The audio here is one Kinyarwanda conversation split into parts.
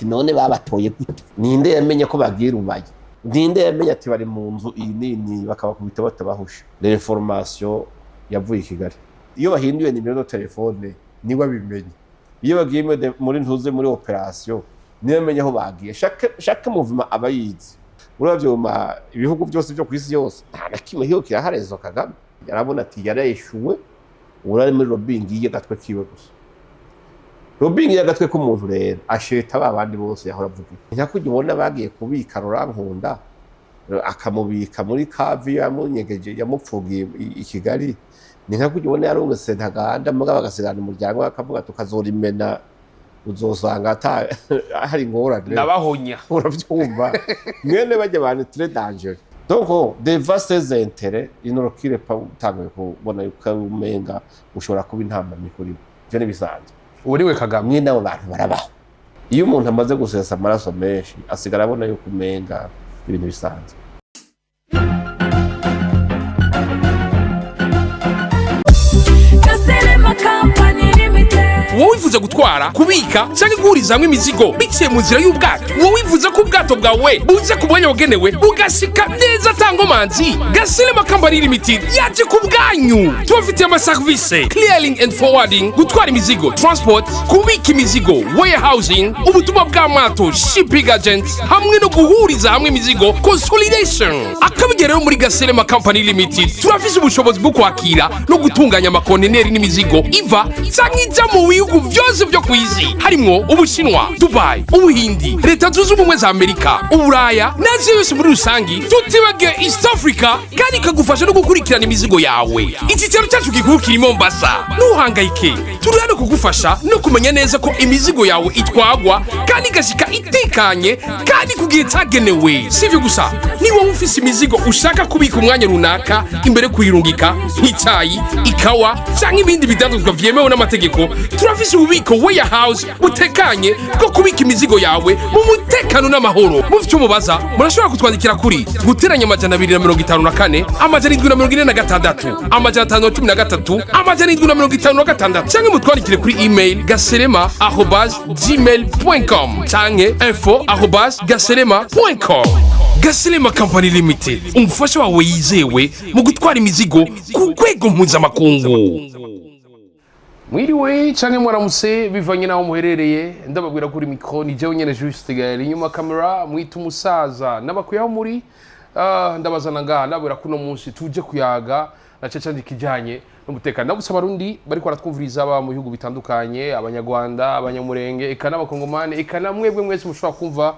none babatoye gute ninde yamenye ko bagira ubaye ninde yamenye ati bari mu nzu iyi nini bakabakubita batabahusha l'information yavuye Kigali iyo bahinduye nimero de telefone niwe bimenye iyo bagiye muri ntuze muri operation niwe menye aho bagiye chaque mouvement abayizi uravyo ibihugu byose byo kwisi yose nta na kimwe hiyo kiraharezo Kagame yarabona ati yarayishuwe urari muri lobbying yiye gatwe kiwe gusa lobbying yagatwe ko umuntu rero asheta babandi bose yahora avuga ntakujya ubona bagiye kubika Rurankunda akamubika muri kavi yamunyegeje yamupfugiye i Kigali ni ntakujya ubona yarungese ntaganda mugaba gasigana umuryango akavuga tukazorimena uzosanga hari ingorane nabahonya uravyumva mwene bajya abantu très dangereux donc des vastes intérêts inorokire pa utangiye kubona yuko umenga ushobora kuba intamba mikuri byo nibisanzwe uriwe Kagame mwe nabo bantu barabaho iyo umuntu amaze gusesa amaraso menshi asigara abona yuko umenga ibintu bisanzwe wowe wifuza gutwara kubika cyangwa guhuriza hamwe imizigo biciye mu nzira y'ubwato wowe wifuza ko ubwato bwawe buze ku mwanya wagenewe bugashika neza tangomanzi Gasilema Company Limited yaje ku bwanyu tubafitiye amaservice clearing and forwarding gutwara imizigo transport kubika imizigo warehousing ubutumwa bw'amato shipping agents hamwe no guhuriza hamwe imizigo consolidation akabigereho muri Gasilema Company Limited turafise ubushobozi bwo kwakira no gutunganya amakonteneri n'imizigo iva cyangwa ijya mu bihugu byose byo kwizi harimo Ubushinwa, Dubai, Ubuhindi, Leta Zunze Ubumwe za Amerika, Uburaya n'Aziya yose muri rusangi tutibage East Africa kandi kagufasha no gukurikirana imizigo yawe. Iki cyaro cyacu gikuru kiri Mombasa. Ntuhangayike, turi hano kugufasha no kumenya neza ko imizigo yawe itwagwa kandi gashika itekanye kandi kugiye cyagenewe. Sivyo gusa, niba ufise imizigo ushaka kubika umwanya runaka imbere kuyirungika nk'icyayi, ikawa cyangwa ibindi bidanduzwa vyemewe n'amategeko turafise ububiko warehouse butekanye bwo kubika imizigo yawe mu mutekano n'amahoro mufite umubaza murashobora kutwandikira kuri guteranya amajana 254 amajana 746 amajana 513 amajana 756 cyangwa mutwandikire kuri email gaselema@gmail.com cyangwa info@gaselema.com. Gasilema Company Limited umufasha wawe yizewe mu gutwara imizigo ku rwego mpuzamakungu. Mwiriwe canke mwaramutse bivanye naho muherereye ndababwira kuri micro ni jewe nyene Juste Gaël inyuma camera mwita umusaza nabakuyaho muri ndabazana ngaha ndabwira kuno munsi tuje kuyaga na cece kijanye n'umutekano nabutse abarundi bari ko baratwumviriza aba mu bihugu bitandukanye abanyarwanda abanyamurenge eka n'abakongomane eka namwebwe mwese mushobora kumva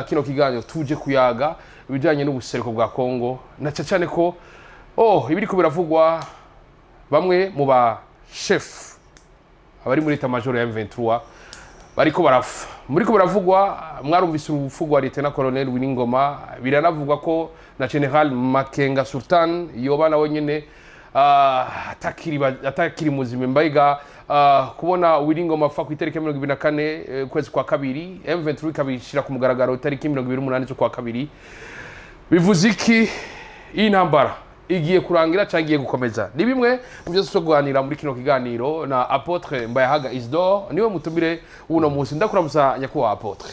kino kiganiro tuje kuyaga ibijanye n'ubuseruko bwa Kongo na cyane ko ibiriko biravugwa bamwe mu ba chef abari muri ta major ya M23 bariko barafa muriko baravugwa mwarumvise urufugwa Lieutenant Colonel WILLY NGOMA biranavugwa ko na General Makenga Sultan yoba nawe nyene atakiri muzime mbayiga kubona WILLY NGOMA afa ku itariki 24 kwezi kwa kabiri M23 kabishira ku mugaragaro itariki 28 kwa kabiri bivuze iki intambara igiye kurangira cyagiye gukomeza ni bimwe mu byo tuganira muri kino kiganiro na Apotre MBAYAHAGA Isidore niwe mutumire uno munsi ndakuramusa nyakuwa Apotre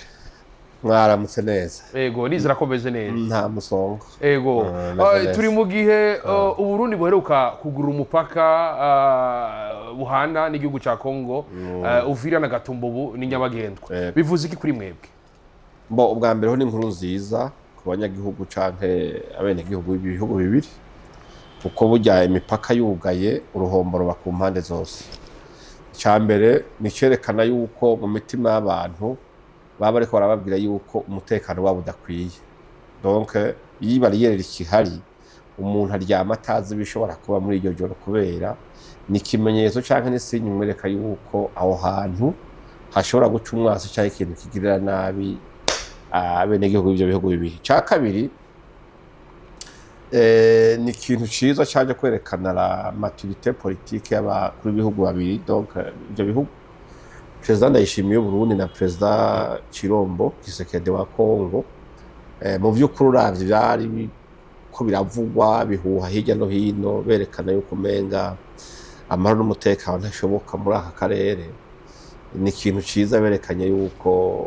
mwaramutse neza ego nizira komeze neza nta musongo ego turi mu gihe Uburundi buheruka kugura umupaka buhana n'igihugu cya Kongo Uvira na Gatumbubu ni Nyabagendwa bivuze iki kuri mwebwe bo ubwa mbere ho ni inkuru nziza ku banyagihugu canke abene gihugu b'ibihugu bibiri uko burya imipaka yugaye uruhombo ruba ku mpande zose cyambere ni cerekana yuko mu mitima y'abantu baba ariko barababwira yuko umutekano wabo udakwiye donc iyi bariyeri ikihari umuntu aryama atazi bishobora kuba muri iryo joro kubera ni kimenyetso canke n'isinyi mwereka yuko aho hantu hashobora guca umwasi cyangwa ikintu kigirira nabi abene gihugu b'ibyo bihugu bibiri cya kabiri ni ikintu ciza cyaje kwerekana la maturité politique y'abakuru b'ibihugu babiri donc ibyo bihugu President Ndayishimiye Burundi na President Chirombo Kisekedi wa Kongo mu by'ukuri uravye byari ko biravugwa bihuha hirya no hino berekana yuko menga amahoro n'umutekano ntashoboka muri aka karere ni ikintu ciza berekanye yuko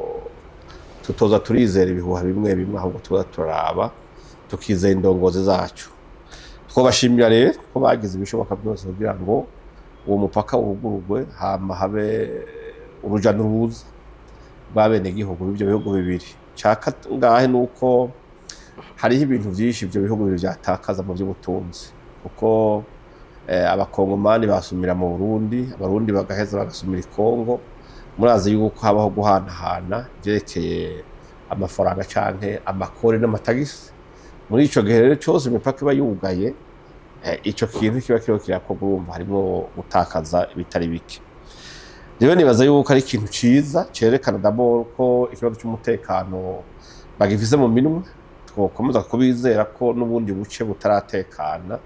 tutoza turizera ibihuha bimwe bimwe ahubwo tuza turaraba tukizera indongozi zacu. Twabashimira rero ko bagize ibishoboka byose kugira ngo uwo mupaka wugururwe hama habe uruja n'uruza rw'abene gihugu b'ivyo bihugu bibiri. Ngahe nuko hariho ibintu vyinshi ivyo bihugu bibiri vyatakaza mu by'ubutunzi, kuko abakongomani basumira mu Burundi, abarundi bagaheza bagasumira i Kongo. Murazi yuko habaho guhanahana vyerekeye amafaranga canke amakore n'amatagisi. Muri ico gihe rero cyose imipaka iba yugaye, ico kintu kiba kiriho kirakorwa, urumva harimo gutakaza ibitari bike. Rero nibaza yuko ari ikintu ciza cerekana d'abord ko ikibazo cy'umutekano bagifise mu minwe, twokomeza kubizera ko n'ubundi buce butaratekana.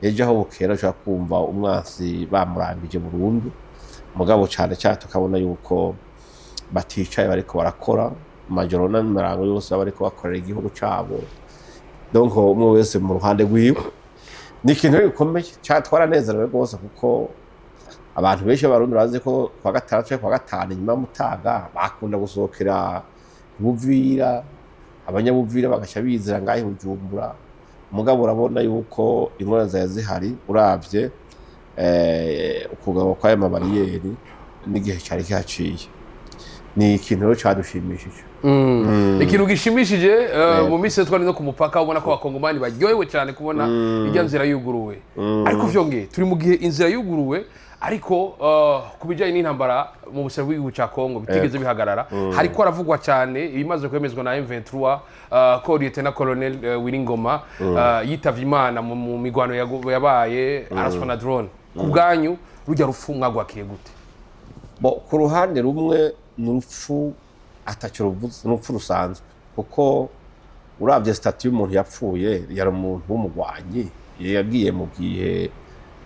Ejo aho bukera ushaka kumva umwansi bamurangije burundu, mugabo cyane cyane tukabona yuko baticaye bariko barakora majoro n'imirango yose bariko bakorera igihugu cabo. Donc umwe wese mu ruhande rwiwe ni ikintu gikomeye cyatwaranezerewe rwose, kuko abantu benshi barundi bazi ko kwa gatandatu kwa gatanu nyuma mutaga bakunda gusohokera Buvira, abanyabuvira bagaca bizira ngahe Bujumbura. Mugabo urabona yuko ingorane zayo zihari, uravye ukugabo kwa mabariyeri n'igihe cyari cyaciye. Ni ikintu rero cyadushimishije. Ikintu gishimishije mu minsi twari no ku mupaka, ubona ko abakongomani baryohewe cyane kubona ijya nzira yuguruwe. Ariko vyongeye turi mu gihe inzira yuguruwe, ariko kubijanye n'intambara mu buseruko bw'igihugu ca Kongo bitigeze bihagarara. Hariko aravugwa cyane ibimaze kwemezwa na M23 ko Lieutenant Colonel WILLY NGOMA yitavye Imana mu migwano yabaye araswa na drone. Ku bwanyu rujya rufumwa gwakiye gute? Ku ruhande rumwe n'urupfu atacyo ruvuze, n'urupfu rusanzwe, kuko uravye statut y'umuntu yapfuye yari umuntu w'umugwanyi, yagiye mu gihe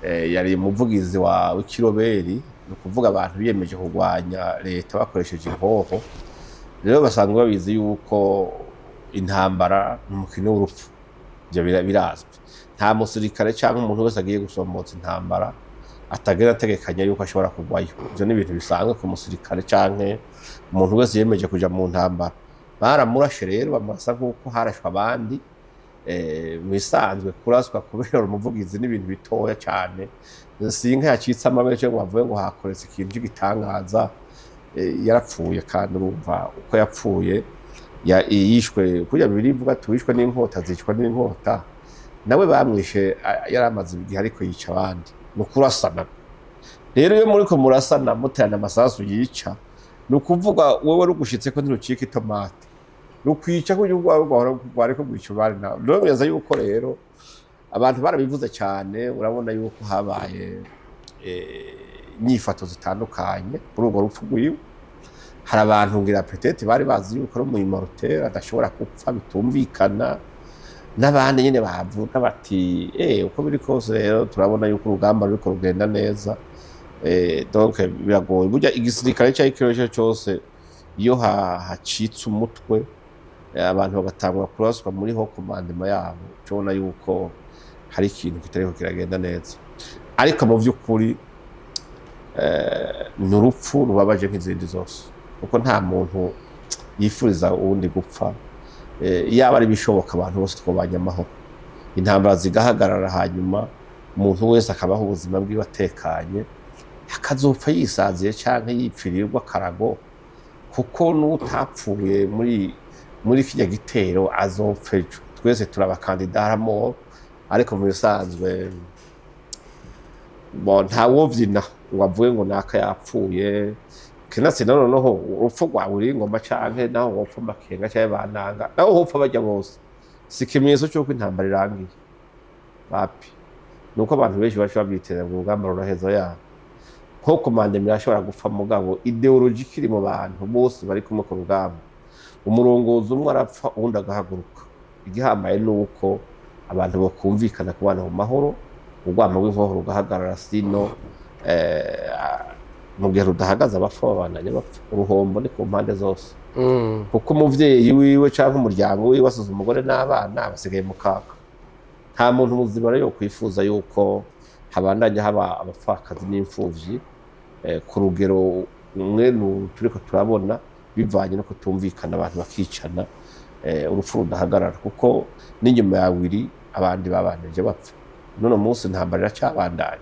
yari umuvugizi w'ikiroberi, no kuvuga abantu biyemeje kurwanya leta bakoresheje inkoho. Rero basanzwe babizi yuko intambara n'umukino w'urupfu, byo birazwi. Nta musirikare cyangwa umuntu wese agiye gusombotsa intambara atagera ategekanya yuko ashobora kugwayo. Ibyo ni ibintu bisanzwe ku musirikare canke umuntu wese yemeje kuja mu ntambara. Baramurashe rero bamurasa nk'uko harashwe abandi. Bisanzwe kuraswa kubera umuvugizi n'ibintu bitoya cyane, sinka yacitse amabere cyo bavuye ngo hakoretse ikintu cy'igitangaza. Yarapfuye kandi urumva uko yapfuye yishwe kurya bibiri ivuga tuwishwe n'inkota zicwa n'inkota, nawe bamwishe yaramaze igihe ariko yica abandi. Nukurasana rero iyo muri ko murasana muterana amasasu yica, nukuvuga wowe rugushitse ko ntirucika itomate, nukwica ko igihugu rwari ko gwica bari nawe. Rero beza yuko rero abantu barabivuze cyane, urabona yuko habaye inyifato zitandukanye kuri urwo rupfu rwiwe. Hari abantu ngira petete bari bazi yuko ari umuyimoroteri adashobora gupfa bitumvikana, n'abandi nyine bavuga bati uko biri kose rero turabona yuko urugamba ruriko rugenda neza. Donc biragoye burya igisirikare cy'ikirosho cyose iyo hacitse umutwe abantu bagatangwa kuraswa muri ho komandema yabo, cobona yuko hari ikintu kitariko kiragenda neza. Ariko mu by'ukuri n'urupfu rubabaje nk'izindi zose, kuko nta muntu yifuriza uwundi gupfa. Yaba ari bishoboka abantu bose twobanya amahoro, intambara zigahagarara, hanyuma umuntu wese akabaho ubuzima bwiwe atekanye, akazopfa yisaziye canke yipfirirwa karago, kuko n'utapfuye muri kijya gitero azopfa ejo. Twese turabakandida haramo, ariko mu bisanzwe nta wovyina ngo avuge ngo naka yapfuye. Kinatse noneho urupfu rwa WILLY NGOMA canke naho wopfa Makenga canke Bananga, naho hopfa bajya bose, si ikimenyetso cy'uko intambara irangiye. Bapi nuko abantu benshi bashobora byitera mu rugamba ruraheza yabo, nko komandemira ashobora gupfa, mugabo ideology kiri mu bantu bose bari kumwe ku rugamba. Umurongozi umwe arapfa uwundi agahaguruka. Igihambaye nuko abantu bakumvikana kubana mu mahoro, urwamo rw'inkoho rugahagarara, sino mu gihe rudahagaze abapfa babandanya bapfa. Uruhombo ni ku mpande zose, kuko umuvyeyi wiwe canke umuryango wiwe wasize umugore n'abana basigaye mu kaga. Nta muntu muzima rero kwifuza yuko habandanya haba abapfakazi n'imfuvyi ku rugero umwe turiko turabona. bivanye no kutumvikana abantu bakicana urupfu rudahagarara kuko n'inyuma ya Willy abandi babanije bapfa none munsi ntambara iracabandanya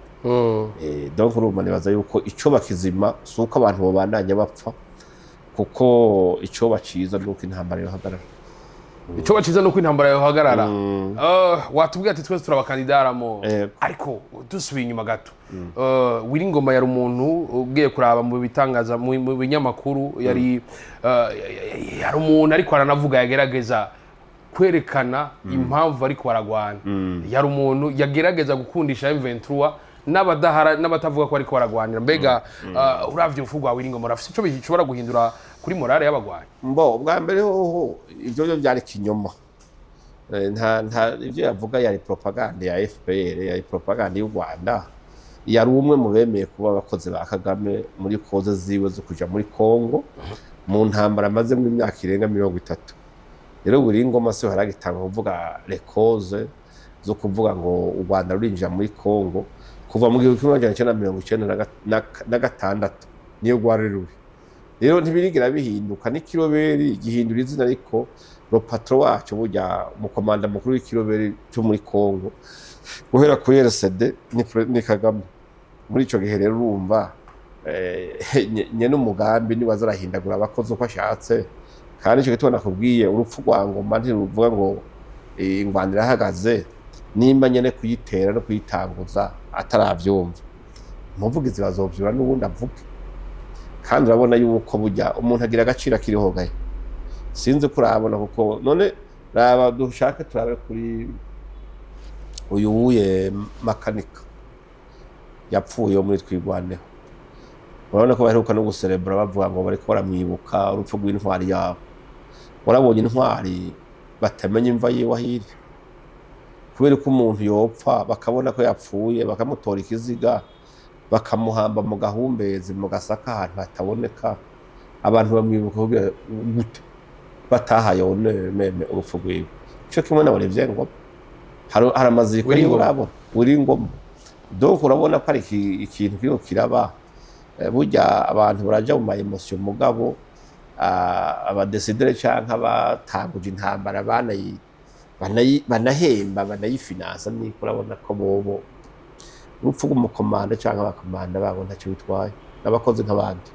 donc urumva nibaza yuko ico bakizima suko abantu babandanya bapfa kuko ico baciza nuko intambara yohagarara ico baciza nuko intambara yohagarara watubwiye ati twese turabakandidaramo ariko dusubiye inyuma gato Willy Ngoma yari umuntu ugiye kuraba mu bitangaza mu binyamakuru yari umuntu ariko aranavuga yagerageza kwerekana impamvu ariko baragwana yari umuntu yagerageza gukundisha M23 n'abatavuga ko ariko baragwanira mbega uravye urufu rwa Willy Ngoma rafise ico bishobora guhindura kuri morale y'abagwanyi bwa mbere hoho ivyo byari kinyoma nta ivyo yavuga yari propaganda ya FPR yari propaganda y'u Rwanda yari umwe mu bemeye kuba abakozi ba Kagame muri koze ziwe zo kuja muri Kongo mu ntambara maze mu myaka irenga 30 rero Willy Ngoma se haragitanga kuvuga les causes zo kuvuga ngo u Rwanda rurinjira muri Kongo kuva mu 1996 niyo gwari ruri rero ntibirigira bihinduka n'ikiroberi gihindura izina ariko ro patro wacu burya umukomanda mukuru w'ikiroberi cyo muri Kongo guhera kuri RCD ni Kagame muri ico gihe rero urumva nyene umugambi ni wazarahindagura abakozi uko ashatse kandi ico gitona kubwiye urupfu rwa Ngoma ntiruvuga ngo ingwanira hagaze nimba nyene kuyitera no kuyitanguza ataravyumva umuvugizi bazovyura n'ubundi avuga kandi urabona yuko burya umuntu agira agaciro kiriho gahe sinzi kurabona kuko none raba dushaka turabe kuri uyu makanika yapfuye muri twigwaneho urabona ko baheruka no guserebra bavuga ngo bariko baramwibuka urupfu rw'intwari yabo warabonye intwari batamenya imva yiwe ahiri kubera ko umuntu yopfa bakabona ko yapfuye bakamutora ikiziga bakamuhamba mu gahumbezi mu gasaka ahantu hataboneka abantu bamwibuka gute batahayone meme urupfu rwiwe cyo kimwe n'abarevye ngo haramaziko y'urabo Willy Ngoma donc urabona ko ari ikintu kiro kiraba burya abantu baraja mu emotion mugabo abadecidere canke abatanguje intambara banahemba banayifinansa ni kurabona ko bobo urupfu rw'umukomanda canke abakomanda babo ntacyo bitwaye n'abakozi nk'abandi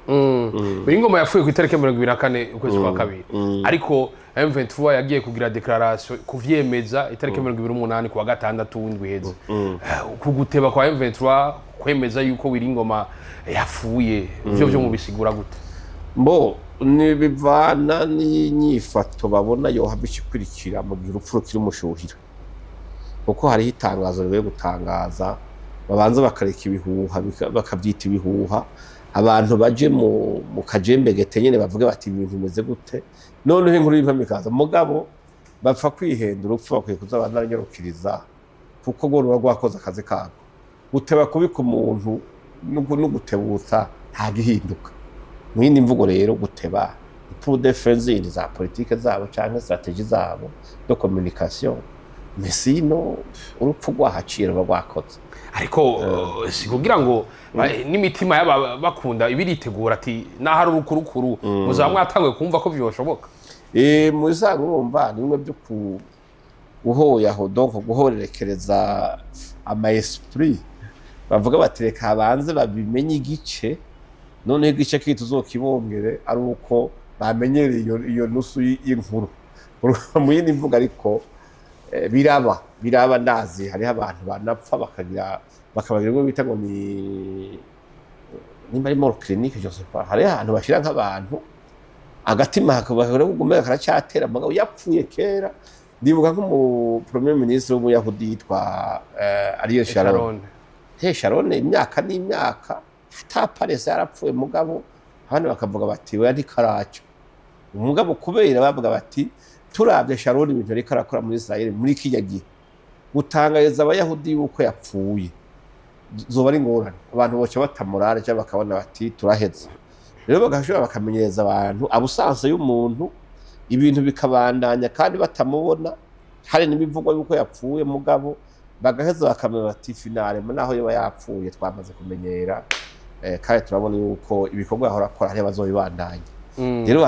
Willy Ngoma yapfuye ku itariki 24 ukwezi kwa kabiri ariko M23 yagiye kugira declaration kuvyemeza itariki 28 kwa gatandatu w'indwi heze kuguteba kwa M23 kwemeza yuko Willy Ngoma yapfuye byo mu bisigura gute mbo ni bivana n'inyifato babona yo habishikurikira mu gihe urupfu rukiri umushuhira kuko hari itangazo riwe gutangaza babanza bakareka ibihuha bakabyita ibihuha abantu baje mu kajembe gete nyene bavuga bati ibintu bimeze gute none inkuru y'impamikaza mugabo bapfa kwihenda urupfu bakwiye kuzabana nyarukiriza kuko ngo ruba rwakoze akazi kabo guteba kubika umuntu no gutebutsa nta gihinduka mwindi mvugo rero guteba pour defense za politique zabo cyangwa strategie zabo de communication mesino urupfu rwahacira rwakoze ariko sikugira ngo n'imitima yaba bakunda ibiritegura ati nahari urukurukuru muzamwatangwe kumva ko byoshoboka muzaga urumva nimwe byo guhoyaho donc guhorerekereza ama esprit bavuga batereka abanze babimenye igice none igice kituzokibongere ari uko bamenyereye iyo nusu y'inkuru mu yindi mvuga ariko biraba ndazi hari abantu banapfa bakabagira ngo bita ngo nimba ari muri clinique je sais pas hari ahantu bashira nk'abantu agatima hakabahora kugumeka karacyatera mugabo yapfuye kera ndibuka nko mu premier ministre w'Ubuyahudi yitwa Ariel Sharon Sharon imyaka n'imyaka ataparese yarapfuye mugabo hano bakavuga bati we ari karacho umugabo kubera bavuga bati turabye Sharon ibintu ari karakora muri Israel muri kijya gihe gutangariza abayahudi uko yapfuye zoba ari ngorane abantu boce batamurare cyangwa bakabona bati turaheze rero bagashobora bakamenyereza abantu abusanzwe y'umuntu ibintu bikabandanya kandi batamubona hari n'imivugo yuko yapfuye mugabo bagaheza bakamenya bati finale naho yoba yapfuye twamaze kumenyera kandi turabona yuko ibikorwa ahora akora hari bazobibandanya rero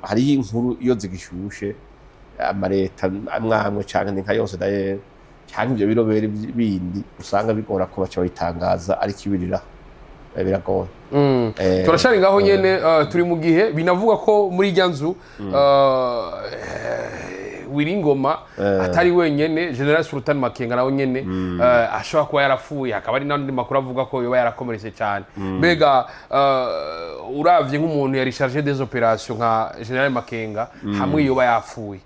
hari inkuru iyo zigishushe amareta amwamwe canke nka yose daye cyangwa ibyo birobere bindi usanga bigora ko baca bayitangaza ariko ibirira biragoye. Turashari ngaho nyene turi mu gihe binavuga ko muri irya nzu Willy Ngoma atari wenyene General Sultan Makenga nawe nyene ashobora kuba yarapfuye, hakaba ari n'andi makuru avuga ko yoba yarakomeretse cyane. Mbega uravye nk'umuntu yari chargé des opérations nka General Makenga hamwe yoba yapfuye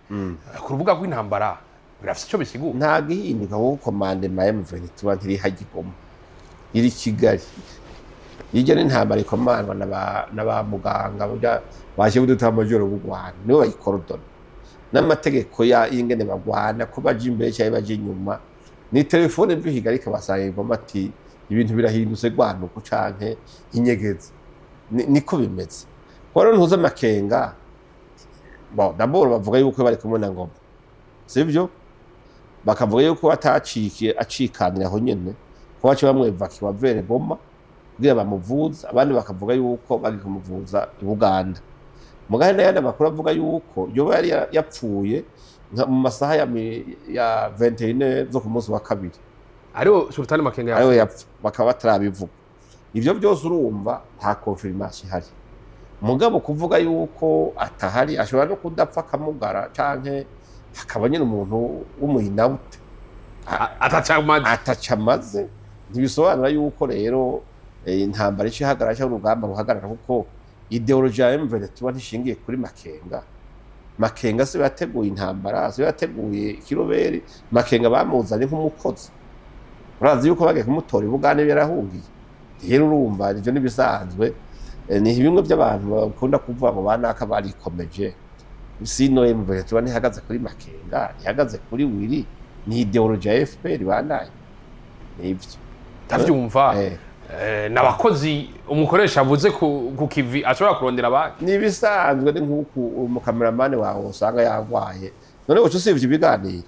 ku rubuga rw'intambara birafite icyo bisigura? Nta gihinduka kuko komande ma M23 ntiri hagigoma iri Kigali. Iryo n'intambara ikomandwa n'aba muganga baje buduta amajoro b'u Rwanda nibo bayikorodona n'amategeko y'ingene bagwana ko baje imbere cyangwa baje inyuma. Ni telefone mbihiga ariko basanga igoma ati ibintu birahindutse gwanuko canke inyegeza niko bimeze. Kwaro ntuza Makenga bon d'abord bavuga yuko bari kumwe na Ngoma, sivyo? Bakavuga yuko acikanira aho nyene ko bace bamwevakiwa vere Goma kugira bamuvuza, abandi bakavuga yuko bari kumuvuza i Buganda. Mugahe n'ayandi makuru avuga yuko yoba yari yapfuye mu masaha ya 21 zo ku munsi wa kabiri. Ariho Sultan Makenga ariho yapfa, bakaba batarabivuga. Ivyo byose urumva nta confirmation ihari. Mugabo kuvuga yuko atahari ashobora no kudapfa akamugara canke hakaba nyine umuntu w'umuhinabute atacamaze. Ntibisobanura yuko rero intambara ihagarara cyangwa urugamba ruhagarara kuko ideology ya M23 ntishingiye kuri Makenga. Makenga se yateguye intambara, se yateguye ikiroberi. Makenga bamuzanye nk'umukozi, urazi yuko bagiye kumutora ibugane yarahungiye. Rero urumva ivyo nibisanzwe, ni bimwe by'abantu bakunda kuvuga ngo banaka barikomeje. Sino M23 ntihagaze kuri Makenga, ntihagaze kuri Willy, ni ideology ya FPR bandaye. Nivyo tavyumva n'abakozi umukoresha avuze ku kivi ashobora kurondera abandi. Nibisanzwe ni nk'uko umukameramane wawe usanga yagwaye, none uco usivye ibiganiro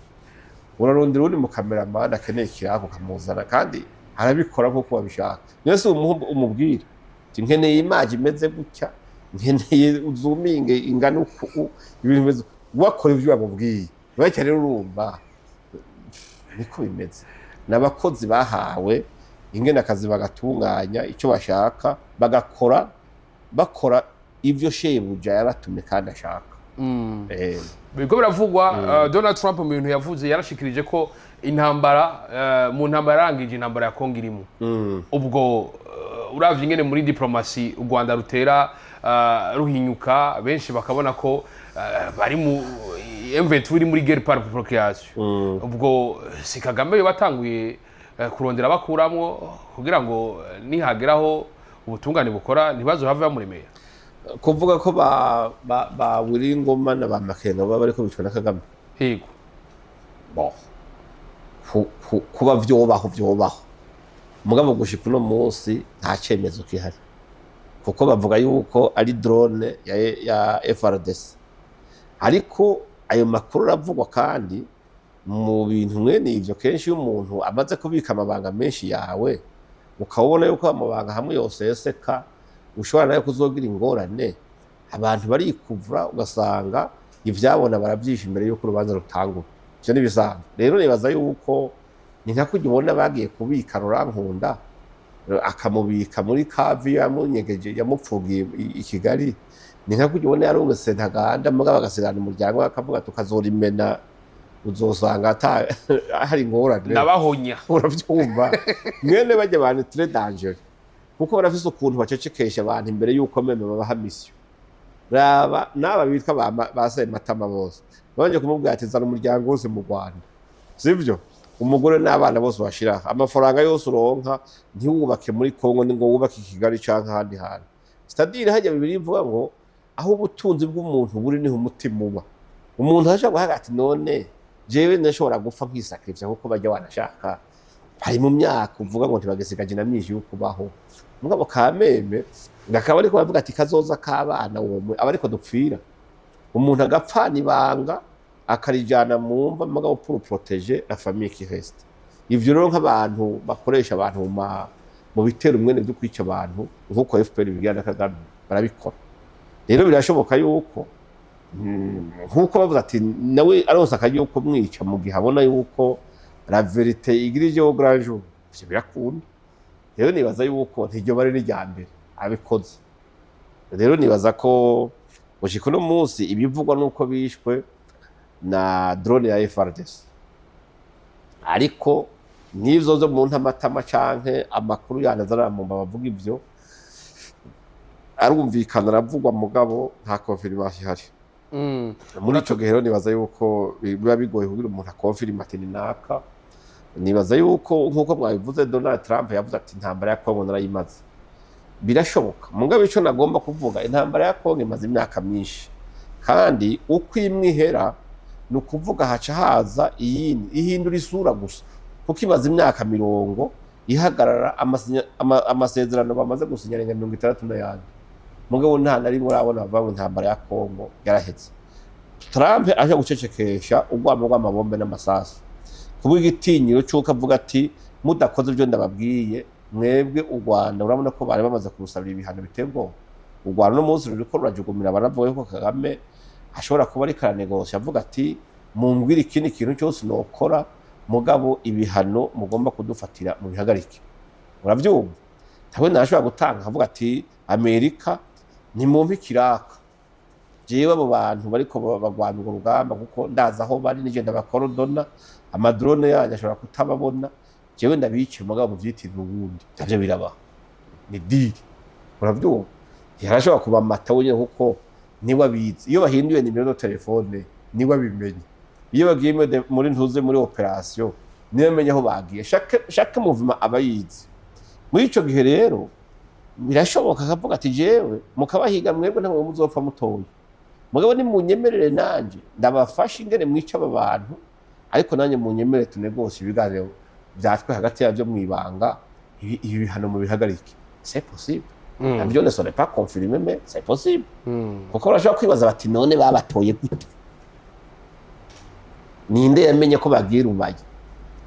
urarondera uri mukameramane akeneye kirako kamuzana kandi arabikora nk'uko babishaka. Niyo se umubwira ati nkeneye image imeze gutya, nkeneye uzuminge ingana uku ibintu bimeze, wakora ivyo bamubwiye. Bacyo rero urumva niko bimeze. N'abakozi bahawe ingene akazi bagatunganya icyo bashaka bakora ivyo shebuja yabatumye kandi ashaka. Bigo biravugwa Donald Trump mu bintu yavuze yarashikirije ko intambara mu ntambara yarangije intambara ya Kongo irimo. Ubwo uravye ingene muri diplomasi u Rwanda rutera ruhinyuka, benshi bakabona ko bari mu M23 iri muri guerre par procuration. Ubwo si Kagame batanguye kurondera bakuramwo kugira ngo nihageraho ubutungane bukora ntibazo have bamuremeye. Kuvuga ko ba Willy Ngoma na ba Makenga baba bariko bicwa na Kagame. Yego. Bon. Kuba vyobaho. Mugabo gushika uno munsi nta cemezo kihari. Kuko bavuga yuko ari drone ya FRDC. Ariko ayo makuru aravugwa kandi mu bintu mwene ivyo kenshi umuntu amaze kubika amabanga menshi yawe ukabona yuko amabanga hamwe yose yeseka ushobora nayo kuzogira ingorane, abantu bari kuvura ugasanga ivyabona baravyisha imbere yuko urubanza rutangura. Ivyo ni bisanzwe. Rero nibaza yuko ni nka kujya ubona bagiye kubika Rurankunda akamubika muri kavi yamunyegeje yamupfugiye i Kigali. Ni nka kujya ubona yarungese ntaganda mugabo agasigana umuryango akavuga tukazora imena uzosanga hari ingorane nabahonya. Uravyumva mwene bajya abantu très danger kuko barafise ukuntu bacecekesha abantu imbere yuko meme babaha mission. Raba naba bitwa base matama bose banje kumubwira ati zana umuryango wose mu Rwanda, sivyo? Umugore n'abana bose bashira amafaranga yose uronka ntiwubake muri Kongo ngo wubake Kigali canke handi hantu. C'est-à-dire hajya bibiri ivuga ngo aho ubutunzi bw'umuntu buri niho umutima uba. Umuntu aje guhagati none jewe ndashobora gupfa nk'isacrifice kuko bajya wanashaka bari mu myaka uvuga ngo ntibagesigaje na myinshi yo kubaho. Mugabo Kameme ndakaba ariko bavuga ati kazoza k'abana uwo abariko dupfira umuntu agapfana ibanga akarijana mu mva mugabo pour protéger la famille qui reste. Ivyo rero nk'abantu bakoresha abantu mu bitero mwene byo kwica abantu nkuko FPR bigana Kagame barabikora. rero birashoboka yuko nkuko bavuze ati nawe aronse akagiye ko mwica mu gihe abona yuko la vérité igrije au grand jour ivyo birakunda rero nibaza yuko ntiryo bari rya mbere abikoze rero nibaza ko gushika no munsi ibivugwa nuko bishwe na drone ya FARDC ariko n'ivyo zo mu ntamatama canke amakuru yanazara mu bavuga ivyo arumvikana aravugwa mugabo nta confirmation ihari muri ico gihe rero nibaza yuko biba bigoye kugira umuntu akonfirma ati ni naka nibaza yuko nkuko mwabivuze Donald Trump yavuze ati intambara ya Kongo narayimaze birashoboka mugabo ico nagomba kuvuga intambara ya Kongo imaze imyaka myinshi kandi uko imwihera no kuvuga haca haza iyindi ihindura isura gusa kuko imaze imyaka 70 ihagarara amasezerano bamaze gusinyana 60 n'ayandi mugabo nta nari murabona bava mu ntambara ya Kongo yarahetse Trump aje gucecekesha ugwamo rw'amabombe n'amasasu kuvuga igitinyiro cyuko avuga ati mudakoze ibyo ndababwiye mwebwe u Rwanda urabona ko bari bamaze kurusabira ibihano bitego u Rwanda no munsi ruriko rurajugumira baravuye ko Kagame ashobora kuba ari karanegosha avuga ati mumbwira ikindi kintu cyose nokora mugabo ibihano mugomba kudufatira mu bihagarike uravyumva tawe nashobora gutanga avuga ati Amerika ni mumpi kiraka jewe abo bantu bariko bagwana urwo rugamba kuko ndaza aho bari nije ndabakorodona amadrone yanyu ashobora kutababona jewe ndabice mugabo mu vyitirira ubundi ivyo biraba ni diri uravyumva yarashobora kuba mata wenyine kuko niwe abizi iyo bahinduye nimero de telefone niwe abimenye iyo bagiye muri ntuze muri operation niwe amenye aho bagiye chaque mouvement abayizi muri ico gihe rero birashoboka akavuga ati jewe mukabahiga mwebwe ntabwo muzopfa mutoye mugabo ni munyemerere nanje ndabafasha ingene mwica aba bantu ariko nanye munyemerere tunegose ibiganiro byatwe hagati yavyo mwibanga ibi bihano mu bihagarike c'est possible nabyo ne sont pas confirmés mais c'est possible kuko urashobora kwibaza bati none babatoye gute ninde yamenye ko bagira ubaye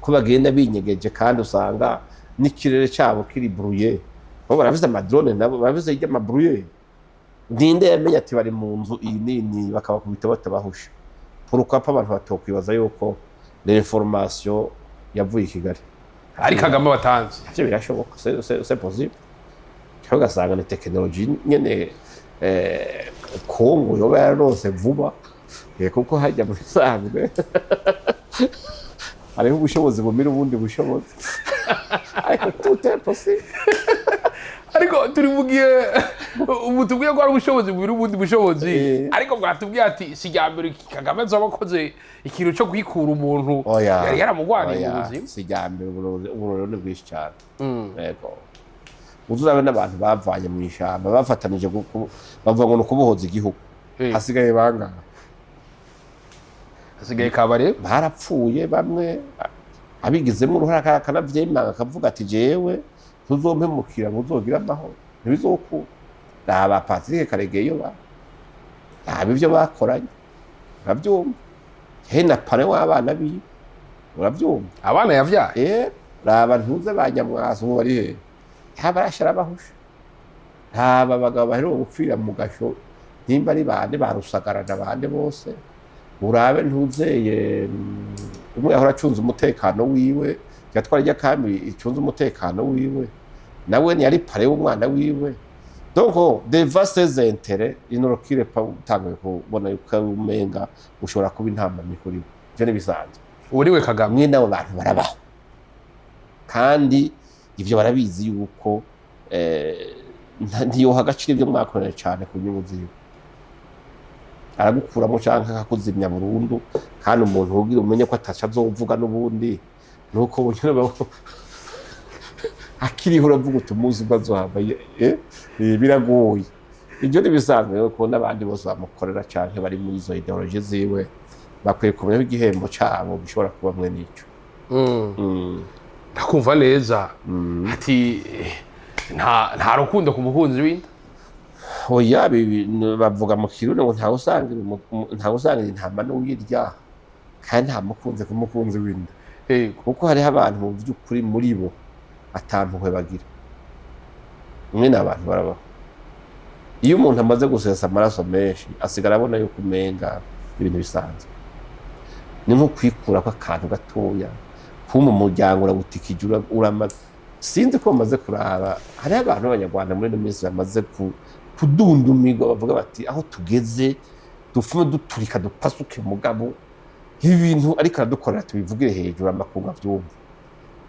ko bagenda binyegeje kandi usanga n'ikirere cyabo kiri brouillé bo baravuze amadrone nabo baravuze ijya amabrouillé ninde yamenye ati bari mu nzu iyi nini bakabakubita batabahusha pourquoi pas abantu batokwibaza yuko l'information yavuye Kigali ari Kagame watanze ivyo birashoboka c'est possible cyo gasanga ni technology nyene Kongo yoba yaronse vuba kuko hajya muri sanzwe hariho ubushobozi bumira ubundi bushobozi ariko tout est possible ariko turi mugiye umutubwiye ko ari ubushobozi bumira ubundi bushobozi ariko bwatubwiye ati sijyambere Kagame zabakoze ikintu cyo kwikura umuntu yari yaramugwaniye mu buzima sijyambere uburone bwinshi cyane yego uzurabe n'abantu bavanye mu ishamba bafatanije bavuga ngo nukubohoza igihugu hasigaye bangana hasigaye kabare barapfuye bamwe abigizemo uruhara akanavyemanga akavuga ati jewe tuzompemukira muzogira amahoro ntibizokura aba Patrick Karegeyo aba ivyo bakoranye uravyumva hena pare w'abana biwe uravyumva abana yavyaye raba ntuze banyamwaso ubu bari he ntabarashara bahusha ntaba bagabo bahero gupfira mu gasho nimba ari bande barusagarana bande bose urabe ntuzeye umwe ahora acunze umutekano wiwe yatwara ijya kambi icunze umutekano wiwe nawe ni ari pare w'umwana wiwe donc de vastes intérêts inorokire pa utangwe kubona yuko umenga ushobora kuba intamba mikuri byo ne bisanzwe uriwe Kagame mwe nabo bantu barabaho kandi ivyo barabizi yuko ntiyoha agaciro ibyo mwakorera cyane ku nyungu ziwe aragukuramo canke akakuzimya burundu kandi umuntu ugira umenye ko ataca azovuga n'ubundi nuko bunyura bako akiriho uravuga utumuzi bazohava biragoye ibyo nibisanzwe ko n'abandi bose bamukorera canke bari muri izo ideologie ziwe bakwiye kumenya igihembo cabo bishobora kuba mwe nico ndakumva neza ati nta rukundo ku mukunzi w'inda oya bavuga mu kirundi ngo ntawe usangira intama n'uyirya kandi nta mukunzi ku mukunzi w'inda kuko hariho abantu mu by'ukuri muri bo atampuhwe bagira umwe n'abantu barabaho iyo umuntu amaze gusesa amaraso menshi asigara abona yuko umenga ibintu bisanzwe ni nko kwikura ko akantu gatoya kuma umuryango uragutikije uramaze sinzi ko bamaze kuraba hari abantu b'abanyarwanda muri ino minsi bamaze kudundumirwa bavuga bati aho tugeze dufume duturika dupasuke mugabo ibintu ariko aradukorera tubivugire hejuru amakungu avyumva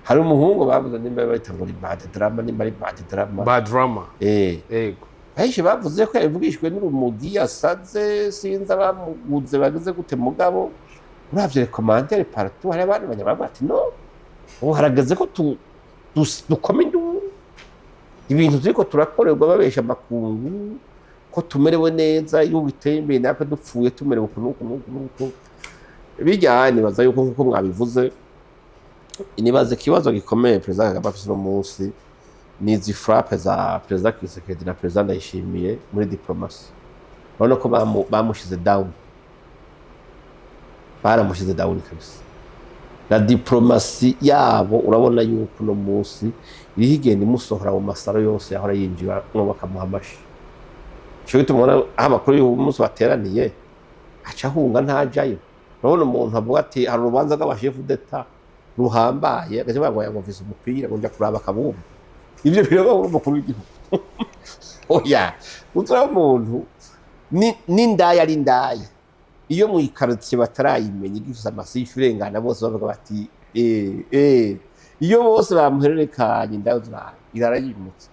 hari umuhungu bavuze nimba bahita ngo ni bad drama nimba ari bad drama yego ahishe bavuze ko yavugishwe n'urumogi yasaze sinzi abamuguze bageze gute mugabo uravye commentaire partout hari abantu banyarwanda bati no ubu harageze ko dukoma induru ibintu turiko turakorerwa babesha amakungu ko tumerewe neza iyo biteye imbere natwe dupfuye tumerewe ukuntu bijyanye baza yuko nkuko mwabivuze nibaze kibazo gikomeye President Kagame afise no munsi nizi frappe za President Kisekedi na President Ndayishimiye muri diplomasi urabona ko bamushize down baramushize down kabisa la diplomasi yabo urabona yuko no munsi iriho igenda imusohora mu masaro yose yahora yinjira no bakamuha amashi cyo gitumubona abakuru y'uyu munsi bateraniye aca hunga ntajayo urabona umuntu avuga ati hari urubanza rw'abashefu d'etat ruhambaye agaje bagwa yamuvise umupira ngo njya kuraba kabumba ivyo biraba umukuru w'igihugu oya utura umuntu ni ndaya ari ndaya iyo mu ikaroti batarayimenya igifisa amasifu irengana bose bavuga bati iyo bose bamuhererekanye ndazura irarayimutse